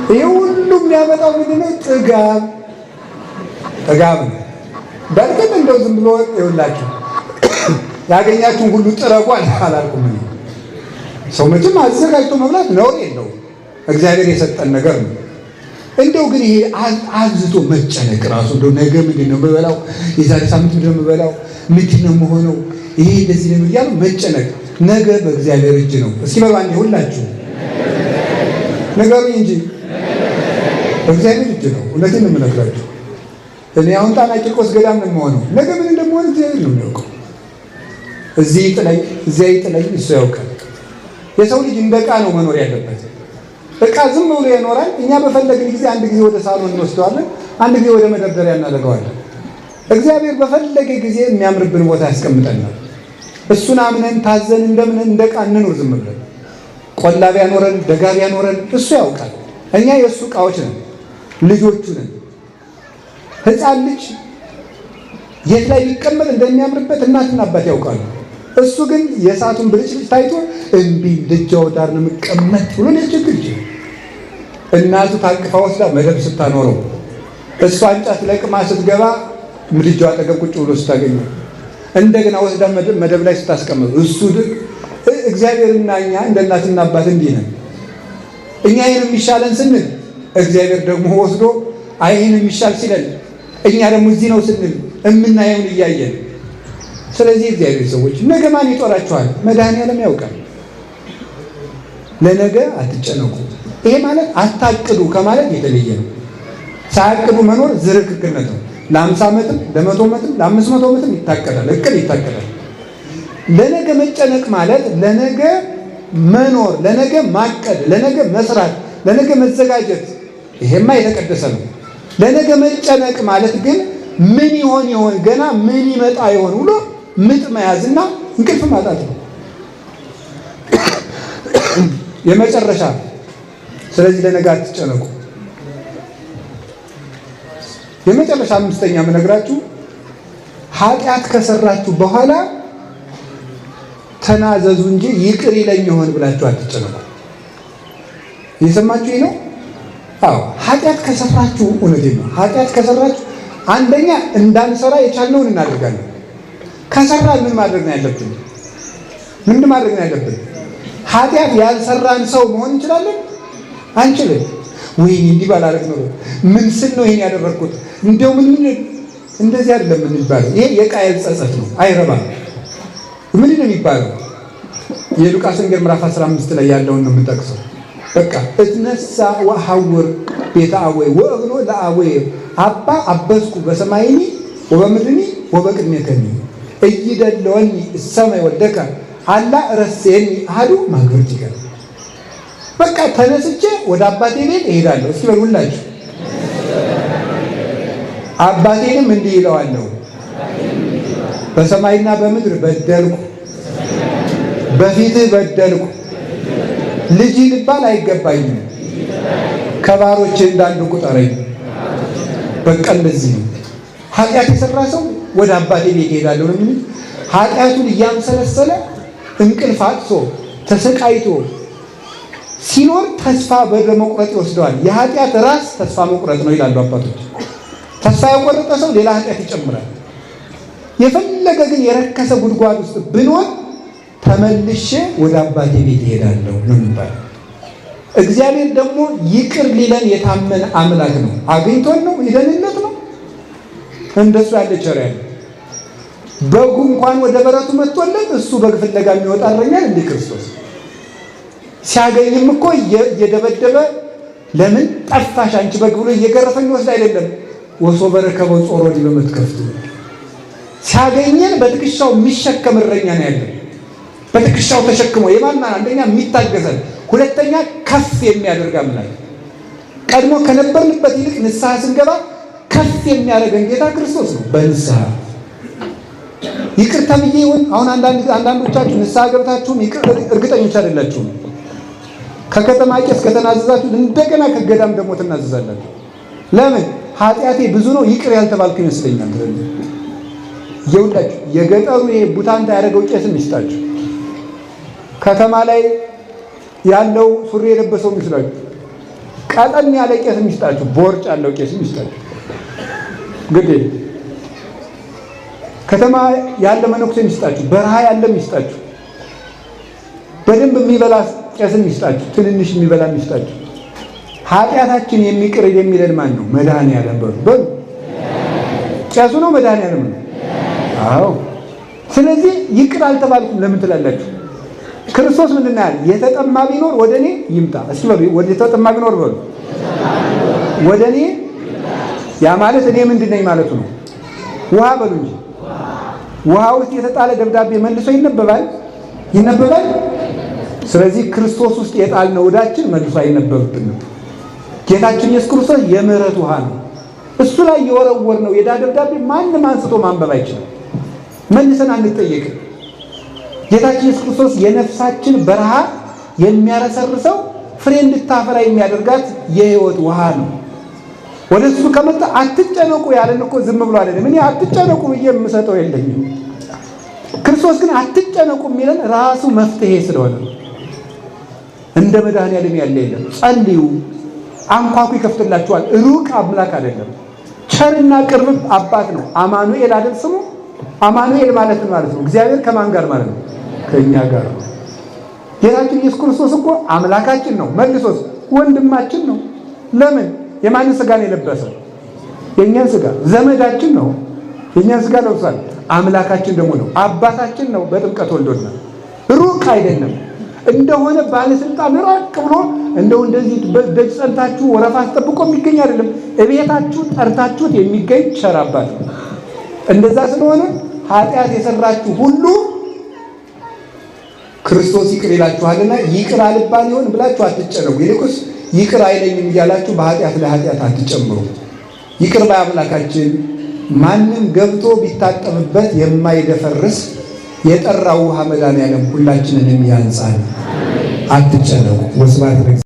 ይሄ ሁሉ የሚያመጣው ምንድነው? ጥጋብ ነው። በእርግጥ እንደው ዝም ብሎ ይኸውላችሁ ያገኛችሁን ሁሉ ጥረጉ አላልኩም። ሰው መቼም አዘጋጅቶ መብላት ነውር የለውም፣ እግዚአብሔር የሰጠን ነገር ነው። እንደው ግን ይሄ አብዝቶ መጨነቅ ራሱ እንደው ነገ ምንድን ነው የምበላው፣ የዛሬ ሳምንት ምንድን ነው የምበላው፣ ምንድን ነው የምሆነው፣ ይሄ እንደዚህ ነው እያሉ መጨነቅ፣ ነገ በእግዚአብሔር እጅ ነው። እስኪ በሉ አንዴ ሁላችሁ ነገሩኝ እንጂ በእግዚአብሔር እጅ ነው። እውነቴን ነው የምነግራችሁ። እኔ አሁን ጣና ቂርቆስ ገዳም ነው የምሆነው፣ ነገ ምን እንደምሆን እግዚአብሔር ነው የሚያውቀው። እዚህ ይጥለኝ እዚያ ይጥለኝ እሱ ያውቃል። የሰው ልጅ እንደ ዕቃ ነው መኖር ያለበት። ዕቃ ዝም ብሎ ይኖራል። እኛ በፈለግን ጊዜ አንድ ጊዜ ወደ ሳሎን እንወስደዋለን፣ አንድ ጊዜ ወደ መደርደሪያ እናደርገዋለን። እግዚአብሔር በፈለገ ጊዜ የሚያምርብን ቦታ ያስቀምጠናል። እሱን አምነን ታዘን እንደምን እንደ ዕቃ እንኑር ዝም ብለን። ቆላ ቢያኖረን ደጋ ቢያኖረን እሱ ያውቃል። እኛ የእሱ ዕቃዎች ነን፣ ልጆቹ ነን። ሕፃን ልጅ የት ላይ ሊቀመጥ እንደሚያምርበት እናትና አባት ያውቃሉ። እሱ ግን የእሳቱን ብልጭልጭ ታይቶ እምቢ ደጃው ዳር ነው የምቀመጥ ብሎ ሊያስቸግር ይችላል። እናቱ ታቅፋ ወስዳ መደብ ስታኖረው እሷ እንጨት ለቅማ ስትገባ ምድጃው አጠገብ ቁጭ ብሎ ስታገኘው እንደገና ወስዳ መደብ ላይ ስታስቀምጥ እሱ እግዚአብሔርና እኛ እንደ እናትና አባት እንዲህ ነን። እኛ ይህን የሚሻለን ስንል እግዚአብሔር ደግሞ ወስዶ ይህን የሚሻል ሲለን እኛ ደግሞ እዚህ ነው ስንል የምናየውን እያየን። ስለዚህ እግዚአብሔር ሰዎች ነገ ማን ይጦራችኋል? መድኃኒዓለም ያውቃል። ለነገ አትጨነቁ። ይሄ ማለት አታቅዱ ከማለት የተለየ ነው። ሳያቅዱ መኖር ዝርክርክነት ነው። ለ50 ዓመትም ለ100 ዓመትም ለ500 ዓመትም ይታቀዳል፣ እቅድ ይታቀዳል። ለነገ መጨነቅ ማለት ለነገ መኖር፣ ለነገ ማቀድ፣ ለነገ መስራት፣ ለነገ መዘጋጀት፣ ይሄማ የተቀደሰ ነው። ለነገ መጨነቅ ማለት ግን ምን ይሆን ገና ምን ይመጣ ይሆን ብሎ ምጥ መያዝና እንቅልፍ ማጣት ነው የመጨረሻ። ስለዚህ ለነገ አትጨነቁ። የመጨረሻ አምስተኛ የምነግራችሁ ኃጢአት ከሰራችሁ በኋላ ተናዘዙ እንጂ ይቅር ይለኝ ይሆን ብላችሁ አትጨነቁ። እየሰማችሁ ነው? አዎ ኃጢአት ከሰራችሁ እውነቴን ነው። ኃጢአት ከሰራችሁ አንደኛ እንዳንሰራ የቻልነውን እናደርጋለን። ከሰራን ምን ማድረግ ነው ያለብን? ምን ማድረግ ነው ያለብን? ኃጢአት ያልሰራን ሰው መሆን እንችላለን? አንችልም። ወይኔ እንዲህ ባላደርግ ነው ምን ስል ነው ይሄን ያደረኩት? እንደው ምን እንደዚህ አይደለም የሚባለው። ይሄ የቃየል ጸጸት ነው፣ አይረባም። ምን ነው የሚባለው? የሉቃስ ወንጌል ምዕራፍ 15 ላይ ያለውን ነው የምጠቅሰው። በቃ እትነሳ ወሐውር ቤተ አወይ ወእብሎ ለአወይ አባ አበስኩ በሰማይኒ ወበምድኒ ወበቅድሜከኒ እይደለወኒ እሰማይ ወደከ አላ ረሴኒ አሐዱ ማግብርቲከ። በቃ ተነስቼ ወደ አባቴ ቤት እሄዳለሁ። እስኪ በሉላችሁ አባቴንም እንዲህ ይለዋለሁ፣ በሰማይና በምድር በደልኩ፣ በፊትህ በደልኩ፣ ልጅ ልባል አይገባኝም፣ ከባሮቼ እንዳንዱ ቁጠረኝ። በቃ እንደዚህ ነው። ኃጢአት የሰራ ሰው ወደ አባቴ ቤት እሄዳለሁ ነው የሚል። ኃጢአቱን እያምሰለሰለ እንቅልፍ አጥቶ ተሰቃይቶ ሲኖር ተስፋ በመቁረጥ ይወስደዋል። የኃጢአት ራስ ተስፋ መቁረጥ ነው ይላሉ አባቶች። ተስፋ የቆረጠ ሰው ሌላ ኃጢአት ይጨምራል። የፈለገ ግን የረከሰ ጉድጓድ ውስጥ ብኖር ተመልሼ ወደ አባቴ ቤት እሄዳለሁ ነው የሚባለው። እግዚአብሔር ደግሞ ይቅር ሊለን የታመነ አምላክ ነው። አግኝቶን ነው ይደንነት ነው እንደሱ ያለ ቸር ያለ በጉ እንኳን ወደ በረቱ መጥቶለት እሱ በግ ፍለጋ የሚወጣ እረኛል እንደ ክርስቶስ ሲያገኝም እኮ እየደበደበ ለምን ጠፋሽ አንቺ በግ ብሎ እየገረፈኝ ወስድ አይደለም ወሶ በረከበ ጾሮ ዲበመትከፍቱ ሲያገኘን በትከሻው የሚሸከም እረኛ ነው ያለው። በትከሻው ተሸክሞ የማና አንደኛ የሚታገዘን፣ ሁለተኛ ከፍ የሚያደርግ አምላክ። ቀድሞ ከነበርንበት ይልቅ ንስሐ ስንገባ ከፍ የሚያደርገን ጌታ ክርስቶስ ነው። በንስሐ ይቅርታ ብዬ ይሁን። አሁን አንዳንዶቻችሁ ንስሐ ገብታችሁም እርግጠኞች አይደላችሁም። ከከተማ ቄስ ከተናዘዛችሁ እንደገና ከገዳም ደግሞ ትናዘዛላችሁ። ለምን? ኃጢአቴ ብዙ ነው ይቅር ያልተባልኩ ይመስለኛል። ይኸውላችሁ የገጠሩ ቡታንታ ያደረገው ቄስም ይስጣችሁ። ከተማ ላይ ያለው ሱሪ የለበሰው ይመስላችሁ፣ ቀጠን ያለ ቄስ ይስጣችሁ፣ ቦርጭ ያለው ቄስ ይስጣችሁ። እንግዲህ ከተማ ያለ መነኩሴ ይስጣችሁ፣ በረሃ ያለ ይስጣችሁ፣ በደንብ የሚበላ ቄስ ይስጣችሁ፣ ትንንሽ የሚበላ ይስጣችሁ። ኃጢአታችን የሚቅር የሚለን ማን ነው? መድኃኒዓለም በሉ። ቄሱ ነው መድኃኒዓለም ነው? አዎ። ስለዚህ ይቅር አልተባልኩም ለምን ትላላችሁ? ክርስቶስ ምንድን ያለ? የተጠማ ቢኖር ወደ እኔ ይምጣ። እስኪ በሉ ወደ የተጠማ ቢኖር በሉ ወደ እኔ። ያ ማለት እኔ ምንድን ነኝ ማለቱ ነው? ውሃ በሉ እንጂ ውሃ ውስጥ የተጣለ ደብዳቤ መልሶ ይነበባል? ስለዚህ ክርስቶስ ውስጥ የጣልነው ዕዳችን መልሶ አይነበብብንም። ጌታችን ኢየሱስ ክርስቶስ የምህረት ውሃ ነው። እሱ ላይ የወረወርነው የዕዳ ደብዳቤ ማንም አንስቶ ማንበብ አይችልም። መልሰን አንጠየቅም። ጌታችን ኢየሱስ ክርስቶስ የነፍሳችን በረሃ የሚያረሰርሰው ፍሬ እንድታፈራ የሚያደርጋት የሕይወት ውሃ ነው። ወደ እሱ ከመጣ አትጨነቁ ያለን እኮ ዝም ብሎ አይደለም። እኔ አትጨነቁ ብዬ የምሰጠው የለኝም። ክርስቶስ ግን አትጨነቁ የሚለን ራሱ መፍትሄ ስለሆነ ነው። እንደ መድኃኒዓለም ያለ የለም። ጸልዩ፣ አንኳኩ ይከፍትላችኋል። ሩቅ አምላክ አይደለም፣ ቸርና ቅርብ አባት ነው። አማኑኤል አይደል ስሙ? አማኑኤል ማለት ነው እግዚአብሔር ከማን ጋር ማለት ነው? ከእኛ ጋር ነው። ጌታችን ኢየሱስ ክርስቶስ እኮ አምላካችን ነው፣ መልሶስ ወንድማችን ነው። ለምን? የማንን ስጋ ነው የለበሰው? የእኛን ስጋ። ዘመዳችን ነው፣ የእኛን ስጋ ለብሷል። አምላካችን ደግሞ ነው፣ አባታችን ነው። በጥምቀት ወልዶናል። ሩቅ አይደለም። እንደሆነ ባለስልጣን ራቅ ብሎ እንደው እንደዚህ ደጅ ጸንታችሁ ወረፋ አስጠብቆ የሚገኝ አይደለም። እቤታችሁ ጠርታችሁት የሚገኝ ቸር አባት ነው። እንደዛ ስለሆነ ኃጢአት የሰራችሁ ሁሉ ክርስቶስ ይቅር ይላችኋልና ይቅር አልባል ይሆን ብላችሁ አትጨነቁ። ይልቁስ ይቅር አይለኝም እያላችሁ በኃጢአት ላይ ኃጢአት አትጨምሩ። ይቅር ባይ አምላካችን ማንም ገብቶ ቢታጠብበት የማይደፈርስ የጠራው ውሃ መድኃኒዓለም ሁላችንን የሚያንጻን። አትጨነቁ። ወስብሐት